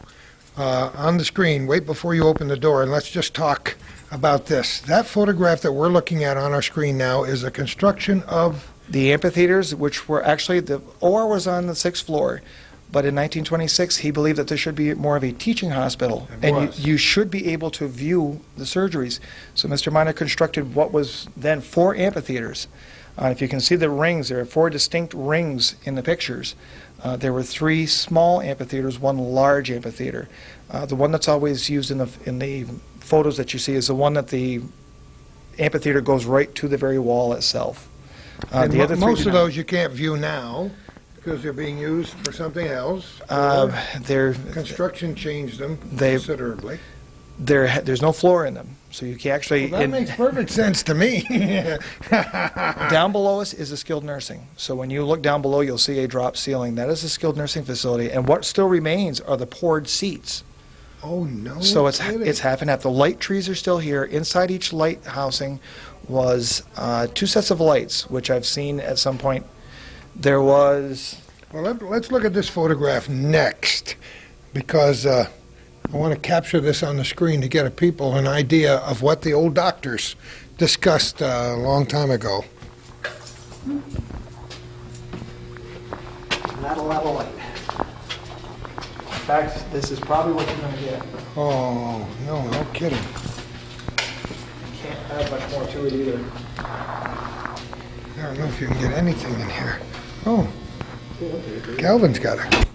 on the screen. Wait before you open the door, and let's just talk about this. That photograph that we're looking at on our screen now is a construction of The amphitheaters, which were actually, the OR was on the 6th floor, but in 1926, he believed that this should be more of a teaching hospital, It and was. you should be able to view the surgeries. So Mr. Miner constructed what was then 4 amphitheaters. If you can see the rings, there are 4 distinct rings in the pictures. There were 3 small amphitheaters, 1 large amphitheater. The one that's always used in the photos that you see is the one that the amphitheater goes right to the very wall itself. And The other 3 most do of not. those you can't view now because they're being used for something else. They're, Construction changed them They- considerably. there's no floor in them, so you can actually. Well, that makes perfect sense to me. Down below us is a skilled nursing. So when you look down below, you'll see a drop ceiling. That is a skilled nursing facility, and what still remains are the poured seats. Oh, no. So it's kidding. half and half. The light trees are still here. Inside each light housing was 2 sets of lights, which I've seen at some point. There was. Well, let's look at this photograph next, because I want to capture this on the screen to get people an idea of what the old doctors discussed a long time ago. Not a lot of light. In fact, this is probably what you're going to get. Oh, no kidding. Can't add much more to it either. I don't know if you can get anything in here. Oh, Calvin's got it.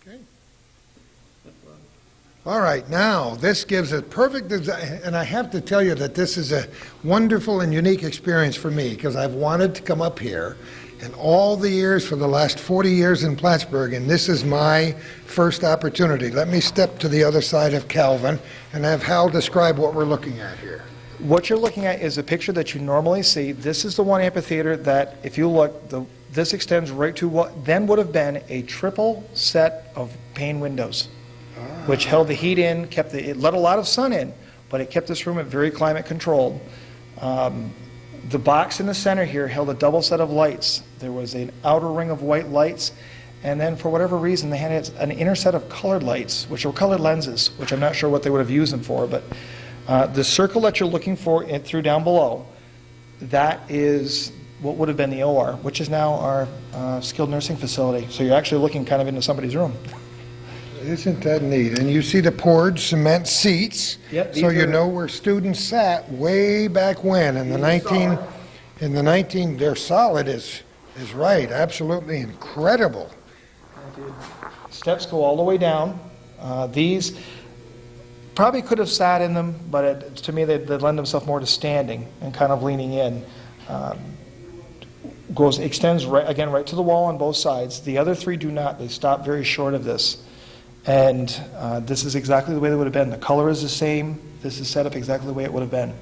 Okay. All right, now, this gives a perfect, and I have to tell you that this is a wonderful and unique experience for me, because I've wanted to come up here, and all the years for the last 40 years in Plattsburgh, and this is my first opportunity. Let me step to the other side of Calvin and have Hal describe what we're looking at here. What you're looking at is a picture that you normally see. This is the one amphitheater that, if you look, this extends right to what then would have been a triple set of pane windows, which held the heat in, it let a lot of sun in, but it kept this room very climate controlled. The box in the center here held a double set of lights. There was an outer ring of white lights, and then for whatever reason they had an inner set of colored lights, which were colored lenses, which I'm not sure what they would have used them for, but the circle that you're looking for through down below, that is what would have been the OR, which is now our skilled nursing facility. So you're actually looking kind of into somebody's room. Isn't that neat? And you see the poured cement seats. Yep, So these you are- know where students sat way back when, in the 19, they're solid is right, absolutely incredible. Steps go all the way down. These probably could have sat in them, but to me they lend themselves more to standing and kind of leaning in. Extends right to the wall on both sides. The other 3 do not. They stop very short of this. And this is exactly the way they would have been. The color is the same. This is set up exactly the way it would have been.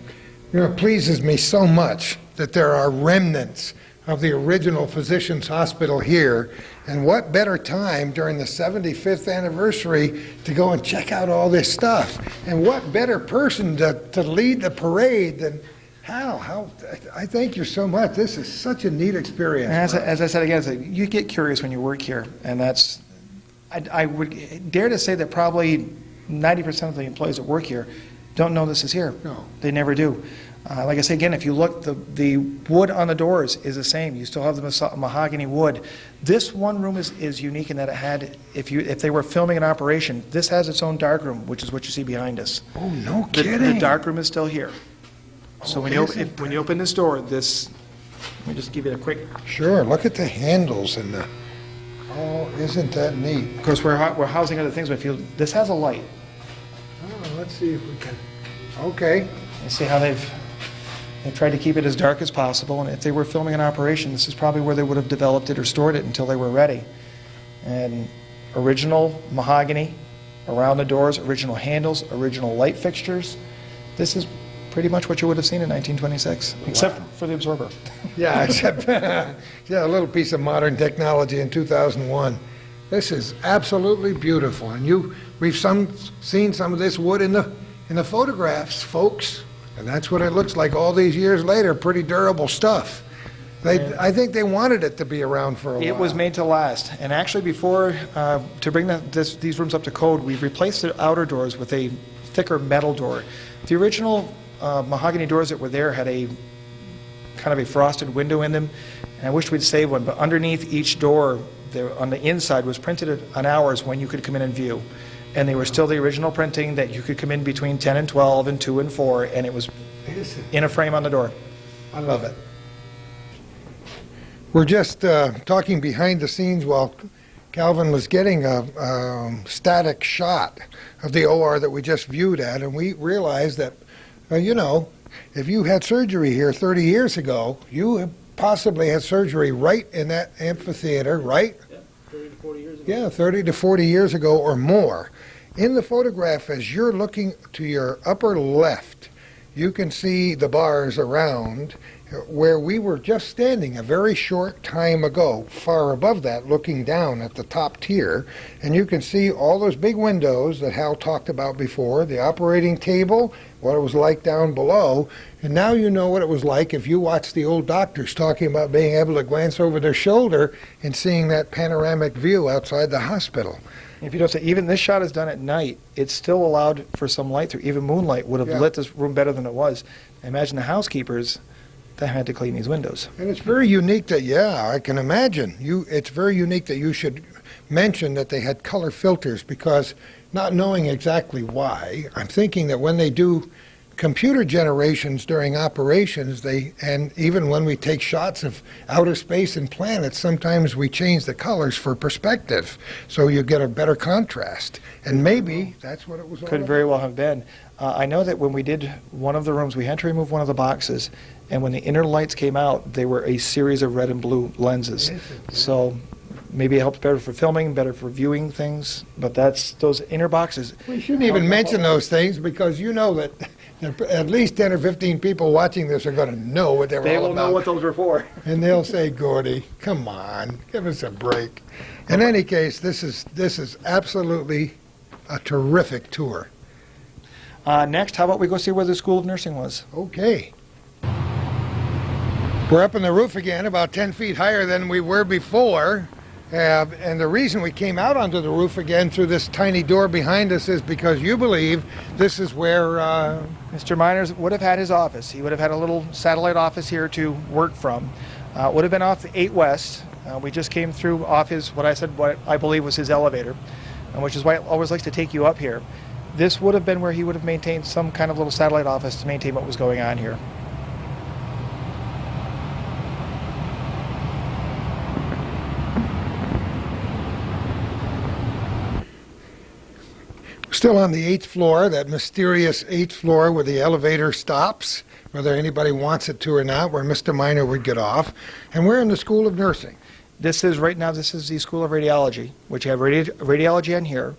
You know, it pleases me so much that there are remnants of the original Physicians Hospital here, and what better time during the 75th anniversary to go and check out all this stuff, and what better person to lead the parade than Hal. I thank you so much. This is such a neat experience. And as I said again, you get curious when you work here, and I would dare to say that probably 90% of the employees that work here don't know this is here. No. They never do. Like I say again, if you look, the wood on the doors is the same. You still have the mahogany wood. This one room is unique in that it had, if they were filming an operation, this has its own darkroom, which is what you see behind us. Oh, no The kidding. darkroom is still here. So when you open this door, let me just give you a quick. Sure, look at the handles and the, oh, isn't that neat? Of course, we're housing other things, but this has a light. Oh, let's see if we can, okay. You see how they've tried to keep it as dark as possible, and if they were filming an operation, this is probably where they would have developed it or stored it until they were ready. And original mahogany around the doors, original handles, original light fixtures. This is pretty much what you would have seen in 1926, except for the absorber. Yeah, except, yeah, a little piece of modern technology in 2001. This is absolutely beautiful, and we've seen some of this wood in the photographs, folks, and that's what it looks like all these years later. Pretty durable stuff. I think they wanted it to be around for a while. It was made to last, and actually before, to bring these rooms up to code, we've replaced the outer doors with a thicker metal door. The original mahogany doors that were there had a kind of a frosted window in them, and I wish we'd save one, but underneath each door, on the inside was printed on hours when you could come in and view. And they were still the original printing that you could come in between 10 and 12 and 2 and 4, and it was in a frame on the door. I love it. We're just talking behind the scenes while Calvin was getting a static shot of the OR that we just viewed at, and we realized that, you know, if you had surgery here 30 years ago, you possibly had surgery right in that amphitheater, right? Yeah, 30 to 40 years ago. Yeah, 30 to 40 years ago or more. In the photograph, as you're looking to your upper left, you can see the bars around where we were just standing a very short time ago, far above that, looking down at the top tier, and you can see all those big windows that Hal talked about before, the operating table, what it was like down below, and now you know what it was like if you watched the old doctors talking about being able to glance over their shoulder and seeing that panoramic view outside the hospital. If you don't say, even this shot is done at night, it's still allowed for some light through. Even moonlight would have lit this room better than it was. Imagine the housekeepers that had to clean these windows. And it's very unique that, yeah, I can imagine. It's very unique that you should mention that they had color filters, because not knowing exactly why, I'm thinking that when they do computer generations during operations, and even when we take shots of outer space and planets, sometimes we change the colors for perspective, so you get a better contrast. And maybe that's what it was all Could about. very well have been. I know that when we did one of the rooms, we had to remove one of the boxes, and when the inner lights came out, they were a series of red and blue lenses. So maybe it helps better for filming, better for viewing things, but that's those inner boxes. We shouldn't even mention those things, because you know that at least 10 or 15 people watching this are going to know what they're They all will about. know what those were for. And they'll say, Gordy, come on, give us a break. In any case, this is absolutely a terrific tour. Next, how about we go see where the School of Nursing was? Okay. We're up on the roof again, about 10 feet higher than we were before. And the reason we came out onto the roof again through this tiny door behind us is because you believe this is where... Mr. Miners would have had his office. He would have had a little satellite office here to work from. Would have been off the 8 West. We just came through off what I believe was his elevator, which is why I always likes to take you up here. This would have been where he would have maintained some kind of little satellite office to maintain what was going on here. Still on the 8th floor, that mysterious 8th floor where the elevator stops, whether anybody wants it to or not, where Mr. Miner would get off. And we're in the School of Nursing. Right now, this is the School of Radiology, which you have radiology on here.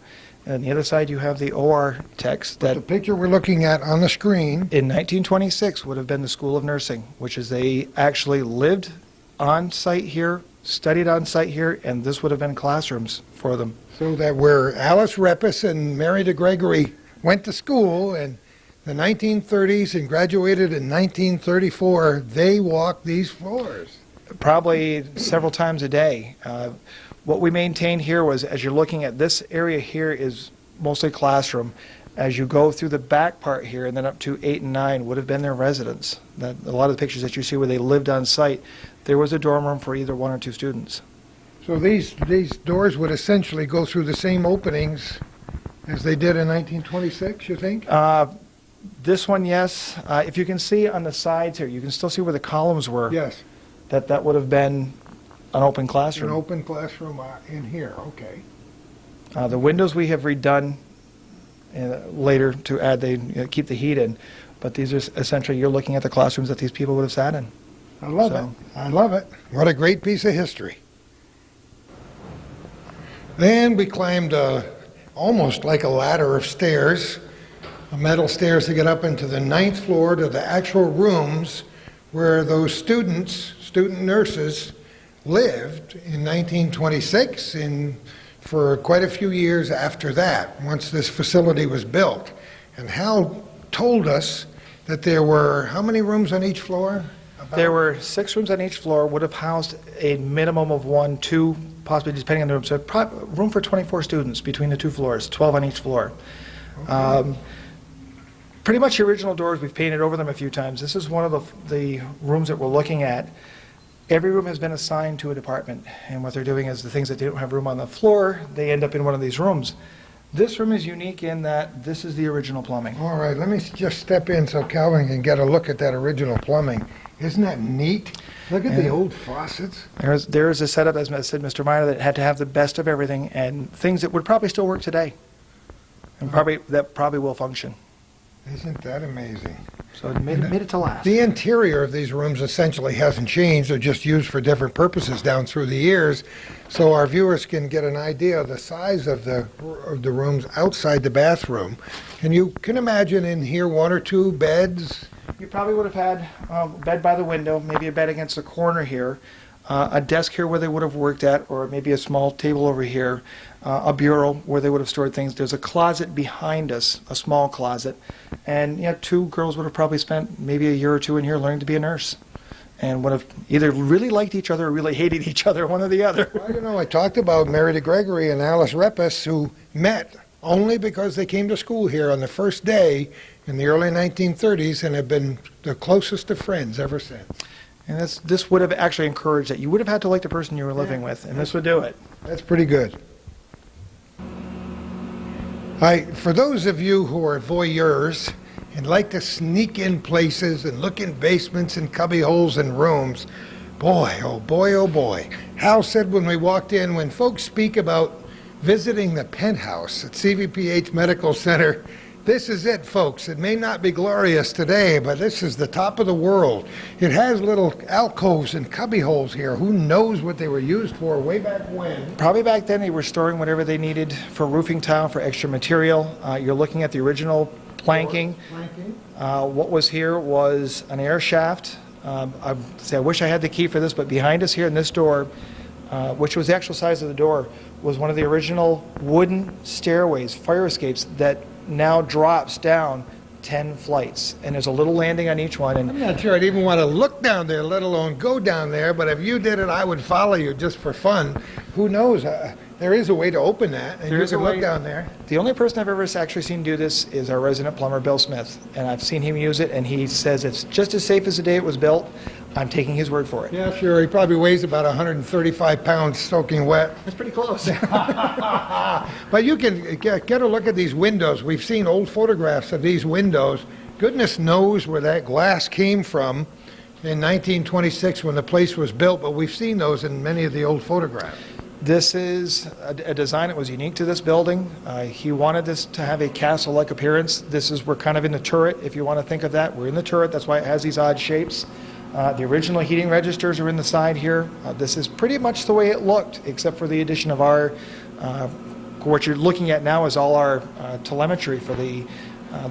And on the other side, you have the OR techs The that picture we're looking at on the screen, in 1926 would have been the School of Nursing, which is they actually lived on site here, studied on site here, and this would have been classrooms for them. so that where Alice Reppes and Mary DeGregory went to school in the 1930s and graduated in 1934, they walked these floors. Probably several times a day. What we maintained here was, as you're looking at this area here, is mostly classroom. As you go through the back part here, and then up to 8 and 9 would have been their residence. That a lot of the pictures that you see where they lived on site, there was a dorm room for either 1 or 2 students. So these doors would essentially go through the same openings as they did in 1926, you think? This one, yes. If you can see on the sides here, you can still see where the columns were. Yes, That would have been an open an classroom. open classroom in here, okay. The windows we have redone later to add, keep the heat in, but these are essentially, you're looking at the classrooms that these people would have sat in. I love So- it. I love it. What a great piece of history. Then we climbed almost like a ladder of stairs, metal stairs to get up into the 9th floor to the actual rooms where those student nurses lived in 1926 and for quite a few years after that, once this facility was built. And Hal told us that there were, how many rooms on each floor? There were 6 rooms on each floor, would have housed a minimum of 1, 2, possibly depending on the room. So room for 24 students between the 2 floors, 12 on each floor. pretty much the original doors. We've painted over them a few times. This is one of the rooms that we're looking at. Every room has been assigned to a department, and what they're doing is the things that they don't have room on the floor, they end up in one of these rooms. This room is unique in that this is the original plumbing. All right, let me just step in so Calvin can get a look at that original plumbing. Isn't that neat? Look at the old faucets. There's a setup, as said Mr. Meyer, that had to have the best of everything and things that would probably still work today, and that probably will function. Isn't that amazing? So it made it to last. The interior of these rooms essentially hasn't changed. They're just used for different purposes down through the years, so our viewers can get an idea of the size of the rooms outside the bathroom. And you can imagine in here 1 or 2 beds. You probably would have had a bed by the window, maybe a bed against the corner here, a desk here where they would have worked at, or maybe a small table over here, a bureau where they would have stored things. There's a closet behind us, a small closet, and 2 girls would have probably spent maybe a year or 2 in here learning to be a nurse, and would have either really liked each other or really hated each other, one or the other. Well, I talked about Mary DeGregory and Alice Reppus, who met only because they came to school here on the first day in the early 1930s and have been the closest of friends ever since. And this would have actually encouraged that. You would have had to like the person you were living with, and this would do it. That's pretty good. For those of you who are voyeurs and like to sneak in places and look in basements and cubby holes in rooms, boy, oh boy, oh boy. Hal said when we walked in, when folks speak about visiting the penthouse at CVPH Medical Center, this is it, folks. It may not be glorious today, but this is the top of the world. It has little alcoves and cubby holes here. Who knows what they were used for way back when? Probably back then they were storing whatever they needed for roofing tile, for extra material. You're looking at the original planking. What was here was an air shaft. I wish I had the key for this, but behind us here in this door, which was the actual size of the door, was one of the original wooden stairways, fire escapes, that now drops down 10 flights, and there's a little landing on each one. And I'm not sure I'd even want to look down there, let alone go down there, but if you did it, I would follow you just for fun. Who knows? There is a way to open that, and you can look down there. The only person I've ever actually seen do this is our resident plumber, Bill Smith, and I've seen him use it, and he says it's just as safe as the day it was built. I'm taking his word for it. Yeah, sure. He probably weighs about 135 pounds soaking wet. That's pretty close. But you can get a look at these windows. We've seen old photographs of these windows. Goodness knows where that glass came from in 1926 when the place was built, but we've seen those in many of the old photographs. This is a design that was unique to this building. He wanted this to have a castle-like appearance. We're kind of in the turret, if you want to think of that. We're in the turret. That's why it has these odd shapes. The original heating registers are in the side here. This is pretty much the way it looked, except for the addition of what you're looking at now is all our telemetry for the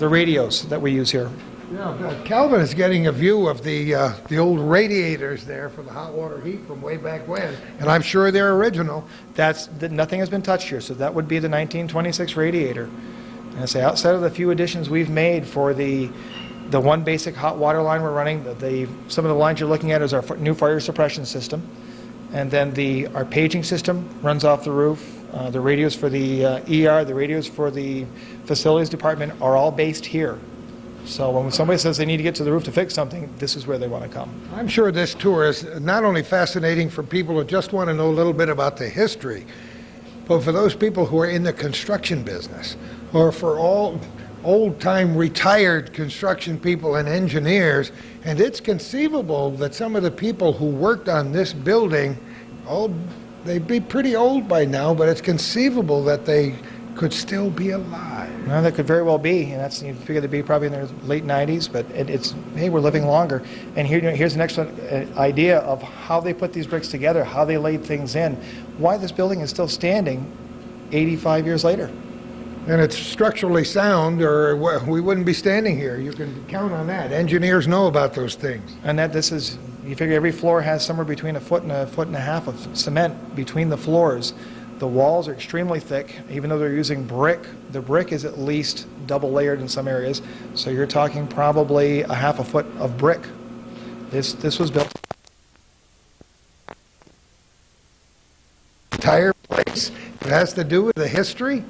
radios that we use here. Yeah, Calvin is getting a view of the old radiators there for the hot water heat from way back when, and I'm sure they're original. Nothing has been touched here, so that would be the 1926 radiator. And I say outside of the few additions we've made for the one basic hot water line we're running, some of the lines you're looking at is our new fire suppression system, and then our paging system runs off the roof. The radios for the ER, the radios for the facilities department are all based here. So when somebody says they need to get to the roof to fix something, this is where they want to come. I'm sure this tour is not only fascinating for people who just want to know a little bit about the history, but for those people who are in the construction business, or for all old-time retired construction people and engineers. And it's conceivable that some of the people who worked on this building, they'd be pretty old by now, but it's conceivable that they could still be alive. Well, that could very well be, and you figure they'd be probably in their late 90s, but hey, we're living longer. And here's an excellent idea of how they put these bricks together, how they laid things in, why this building is still standing 85 years later. And it's structurally sound, or we wouldn't be standing here. You can count on that. Engineers know about those things. And you figure every floor has somewhere between a foot and a half of cement between the floors. The walls are extremely thick, even though they're using brick. The brick is at least double layered in some areas, so you're talking probably a half a foot of brick. This was built. Entire place. It has to do with the history.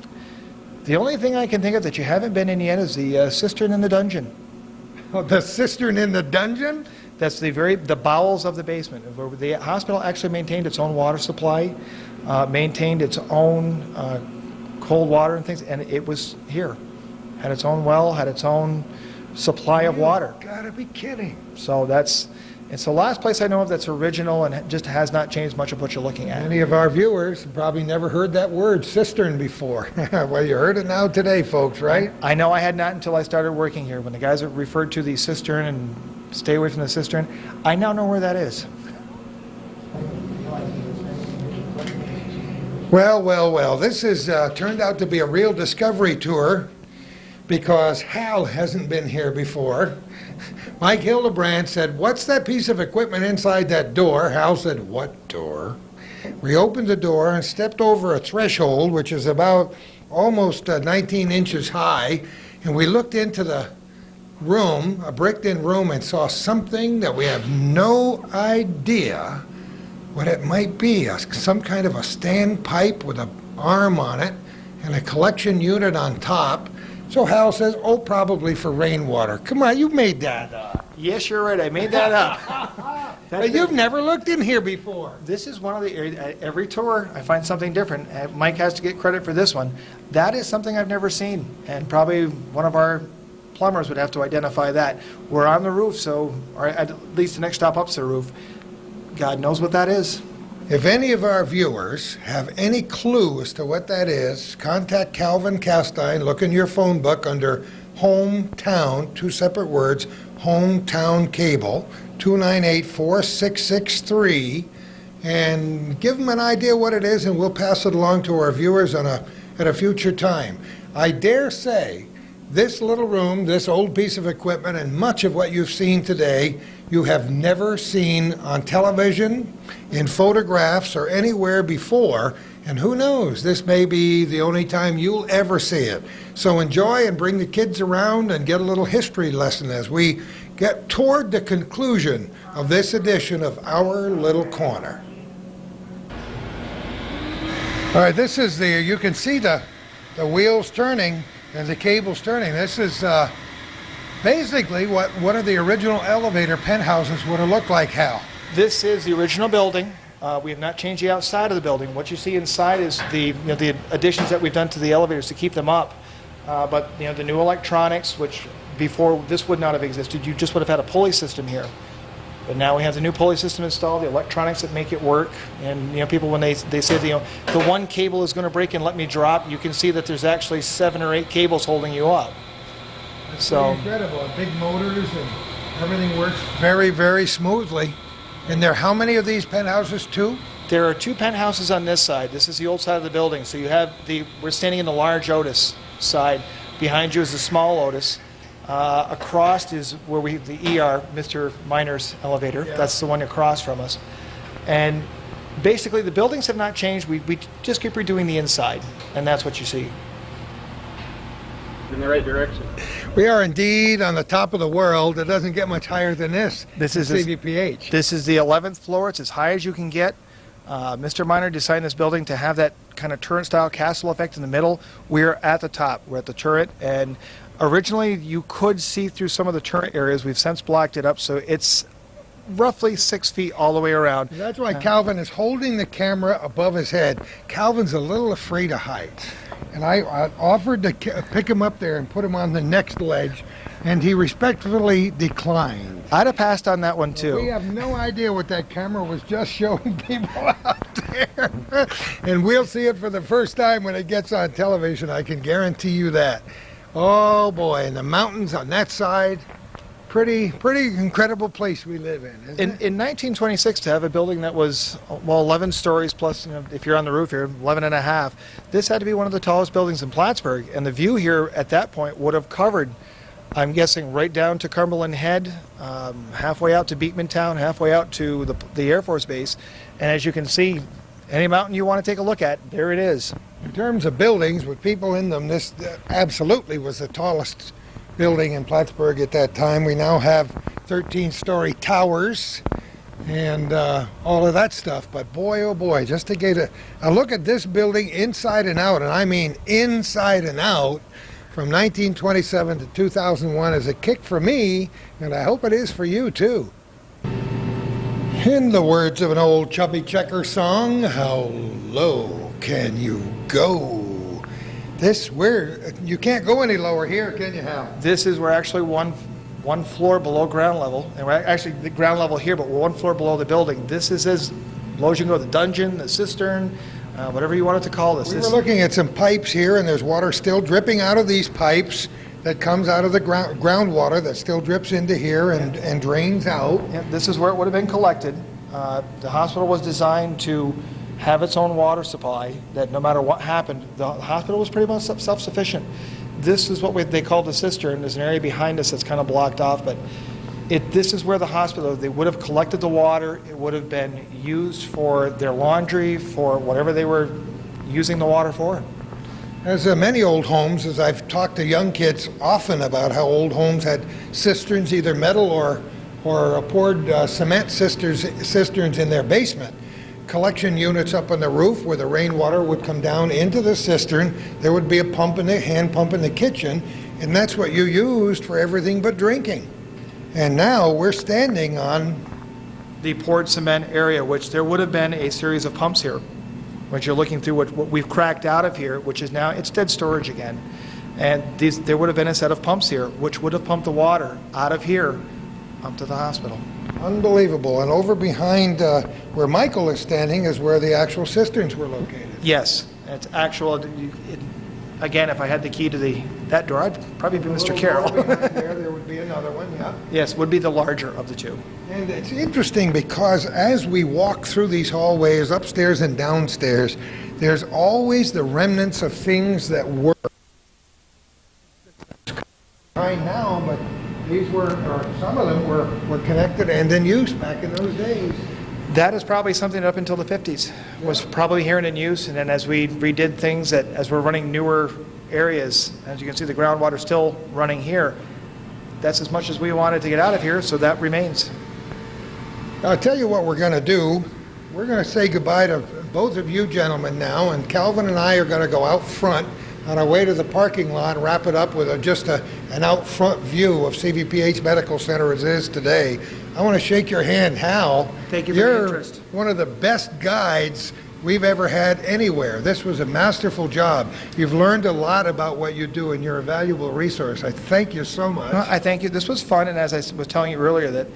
The only thing I can think of that you haven't been in yet is the cistern in the dungeon. Oh, the cistern in the dungeon? That's the bowels of the basement. Where the hospital actually maintained its own water supply, maintained its own cold water and things, and it was here. Had its own well, had its own supply of water. You gotta be kidding. So it's the last place I know of that's original and just has not changed much of what you're looking at. Many of our viewers have probably never heard that word, cistern, before. Well, you heard it now today, folks, right? I know I had not until I started working here. When the guys referred to the cistern and stay away from the cistern, I now know where that is. Well, this has turned out to be a real discovery tour because Hal hasn't been here before. Mike Hildebrand said, "What's that piece of equipment inside that door?" Hal said, "What door?" We opened the door and stepped over a threshold, which is about almost 19 inches high, and we looked into the room, a bricked-in room, and saw something that we have no idea what it might be. Some kind of a standpipe with an arm on it and a collection unit on top. So Hal says, "Oh, probably for rainwater." Come on, you made that up. Yes, you're right. I made that up. But you've never looked in here before. This is one of the areas, at every tour, I find something different. Mike has to get credit for this one. That is something I've never seen, and probably one of our plumbers would have to identify that. We're on the roof, so, or at least the next stop up's the roof. God knows what that is. If any of our viewers have any clue as to what that is, contact Calvin Castine. Look in your phone book under Hometown, two separate words, Hometown Cable, 298-4663, and give them an idea what it is, and we'll pass it along to our viewers at a future time. I dare say this little room, this old piece of equipment, and much of what you've seen today, you have never seen on television, in photographs, or anywhere before. And who knows, this may be the only time you'll ever see it. So enjoy and bring the kids around and get a little history lesson as we get toward the conclusion of this edition of Our Little Corner. All right, this is you can see the wheels turning and the cables turning. This is basically what one of the original elevator penthouses would have looked like, Hal. This is the original building. We have not changed the outside of the building. What you see inside is the additions that we've done to the elevators to keep them up. But the new electronics, which before this would not have existed, you just would have had a pulley system here. But now we have the new pulley system installed, the electronics that make it work. And people, when they say the one cable is going to break and let me drop, you can see that there's actually 7 or 8 cables holding you up. That's so incredible. Big motors and everything works very, very smoothly. And there are how many of these penthouses? 2? There are 2 penthouses on this side. This is the old side of the building. So you have we're standing in the large Otis side. Behind you is the small Otis. Across is where the ER, Mr. Miner's elevator. Yeah. That's the one across from us. And basically the buildings have not changed. We just keep redoing the inside, and that's what you see. In the right direction. We are indeed on the top of the world. It doesn't get much higher than this. This is CVPH. This is the 11th floor. It's as high as you can get. Mr. Miner designed this building to have that kind of turret-style castle effect in the middle. We're at the top. We're at the turret, and originally you could see through some of the turret areas. We've since blocked it up, so it's roughly 6 feet all the way around. That's why Calvin is holding the camera above his head. Calvin's a little afraid of heights. And I offered to pick him up there and put him on the next ledge, and he respectfully declined. I'd have passed on that one, too. We have no idea what that camera was just showing people out there. And we'll see it for the first time when it gets on television, I can guarantee you that. Oh, boy, and the mountains on that side. Pretty incredible place we live in, isn't it? In 1926, to have a building that was, 11 stories plus, if you're on the roof here, 11 and a half, this had to be one of the tallest buildings in Plattsburgh. And the view here at that point would have covered, I'm guessing, right down to Cumberland Head, halfway out to Beekmantown, halfway out to the Air Force Base. And as you can see, any mountain you want to take a look at, there it is. In terms of buildings with people in them, this absolutely was the tallest building in Plattsburgh at that time. We now have 13-story towers, and all of that stuff. But boy, oh boy, just to get a look at this building inside and out, and I mean inside and out, from 1927 to 2001 is a kick for me, and I hope it is for you too. In the words of an old Chubby Checker song, how low can you go? You can't go any lower here, can you, Hal? This is, we're actually one floor below ground level, and we're actually the ground level here, but we're one floor below the building. This is as low as you can go. The dungeon, the cistern, whatever you want it to call this. We were looking at some pipes here, and there's water still dripping out of these pipes that comes out of the groundwater that still drips into here and drains out. Yeah, this is where it would have been collected. The hospital was designed to have its own water supply, that no matter what happened, the hospital was pretty much self-sufficient. This is what they call the cistern. There's an area behind us that's kind of blocked off, but this is where the hospital, they would have collected the water. It would have been used for their laundry, for whatever they were using the water for. As many old homes, as I've talked to young kids often about how old homes had cisterns, either metal or poured cement cisterns in their basement. Collection units up on the roof where the rainwater would come down into the cistern. There would be a hand pump in the kitchen, and that's what you used for everything but drinking. And now we're standing on the poured cement area, which there would have been a series of pumps here. Which you're looking through what we've cracked out of here, which is now, it's dead storage again. And there would have been a set of pumps here, which would have pumped the water out of here up to the hospital. Unbelievable. And over behind where Michael is standing is where the actual cisterns were located. Yes, it's actual. Again, if I had the key to that door, I'd probably be Mr. Carroll. There would be another one, yeah. Yes, would be the larger of the two. And it's interesting because as we walk through these hallways, upstairs and downstairs, there's always the remnants of things that were right now, but these were, or some of them were connected and in use back in those days. That is probably something up until the 50s was probably here and in use, and then as we redid things, as we're running newer areas, as you can see the groundwater still running here, that's as much as we wanted to get out of here, so that remains. I'll tell you what we're going to do. We're going to say goodbye to both of you gentlemen now, and Calvin and I are going to go out front on our way to the parking lot and wrap it up with just an out front view of CVPH Medical Center as it is today. I want to shake your hand, Hal. Thank you for your interest. You're one of the best guides we've ever had anywhere. This was a masterful job. You've learned a lot about what you do, and you're a valuable resource. I thank you so much. I thank you. This was fun, and as I was telling you earlier, that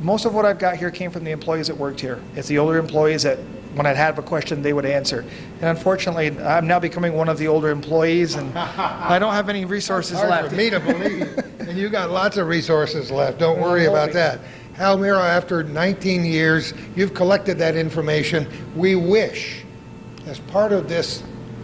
most of what I've got here came from the employees that worked here. It's the older employees that, when I'd have a question, they would answer. And unfortunately, I'm now becoming one of the older employees, and I don't have any resources Hard left. for me to believe. And you got lots of resources left. Don't worry about that. Hal Miro, after 19 years, you've collected that information. We wish, as part of this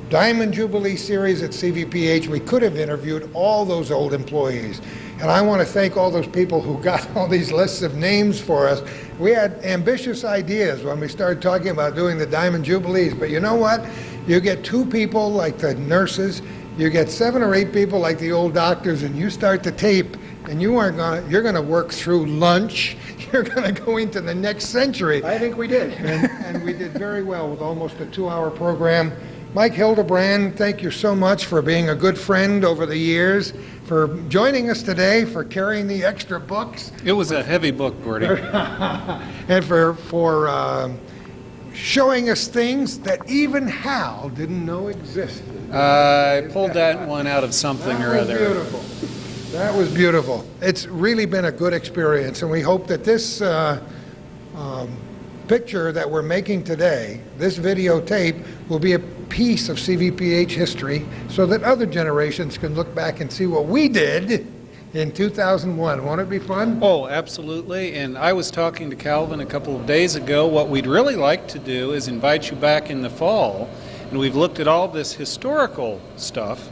Diamond Jubilee series at CVPH, we could have interviewed all those old employees. And I want to thank all those people who got all these lists of names for us. We had ambitious ideas when we started talking about doing the Diamond Jubilees, but you know what? You get 2 people like the nurses, you get 7 or 8 people like the old doctors, and you start the tape, and you're going to work through lunch. You're going to go into the next century. I think we did. And we did very well with almost a 2-hour program. Mike Hildebrand, thank you so much for being a good friend over the years, for joining us today, for carrying the extra books. It was a heavy book, Gordy. And for showing us things that even Hal didn't know existed. I pulled that one out of something or That was other. beautiful. That was beautiful. It's really been a good experience, and we hope that this picture that we're making today, this videotape, will be a piece of CVPH history so that other generations can look back and see what we did in 2001. Won't it be fun? Oh, absolutely. And I was talking to Calvin a couple of days ago. What we'd really like to do is invite you back in the fall, and we've looked at all this historical stuff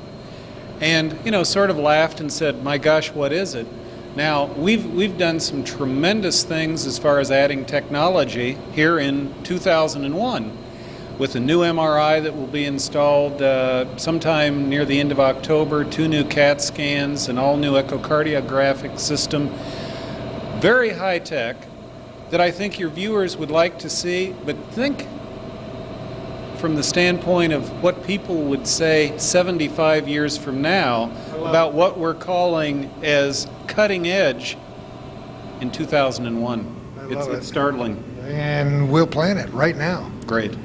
and, sort of laughed and said, my gosh, what is it? Now, we've done some tremendous things as far as adding technology here in 2001 with a new MRI that will be installed sometime near the end of October, 2 new CAT scans, an all-new echocardiographic system. Very high-tech. that I think your viewers would like to see, but think from the standpoint of what people would say 75 years from now about what we're calling as cutting edge in 2001. It's startling. And we'll plan it right now. Great.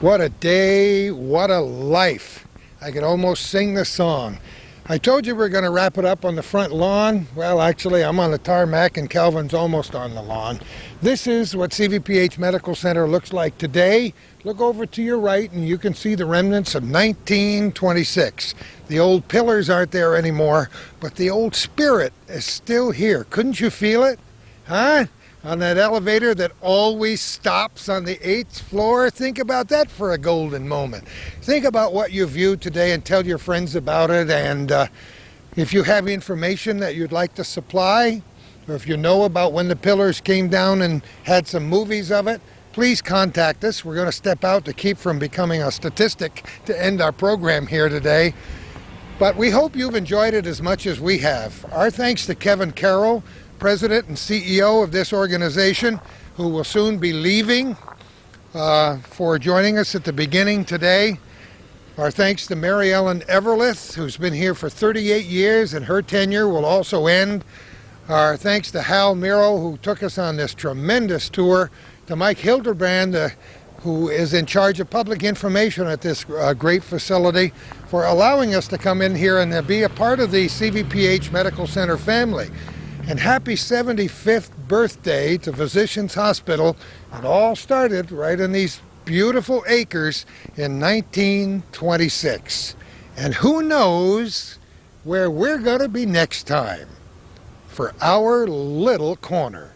What a day, what a life. I could almost sing the song. I told you we're going to wrap it up on the front lawn. Well, actually, I'm on the tarmac and Calvin's almost on the lawn. This is what CVPH Medical Center looks like today. Look over to your right and you can see the remnants of 1926. The old pillars aren't there anymore, but the old spirit is still here. Couldn't you feel it? Huh? On that elevator that always stops on the 8th floor. Think about that for a golden moment. Think about what you viewed today and tell your friends about it. And if you have information that you'd like to supply, or if you know about when the pillars came down and had some movies of it, please contact us. We're going to step out to keep from becoming a statistic to end our program here today. But we hope you've enjoyed it as much as we have. Our thanks to Kevin Carroll, President and CEO of this organization, who will soon be leaving, for joining us at the beginning today. Our thanks to Mary Ellen Everlith, who's been here for 38 years, and her tenure will also end. Our thanks to Hal Miro, who took us on this tremendous tour, to Mike Hildebrand, who is in charge of public information at this great facility, for allowing us to come in here and be a part of the CVPH Medical Center family. And happy 75th birthday to Physicians Hospital. It all started right in these beautiful acres in 1926. And who knows where we're going to be next time for our little corner.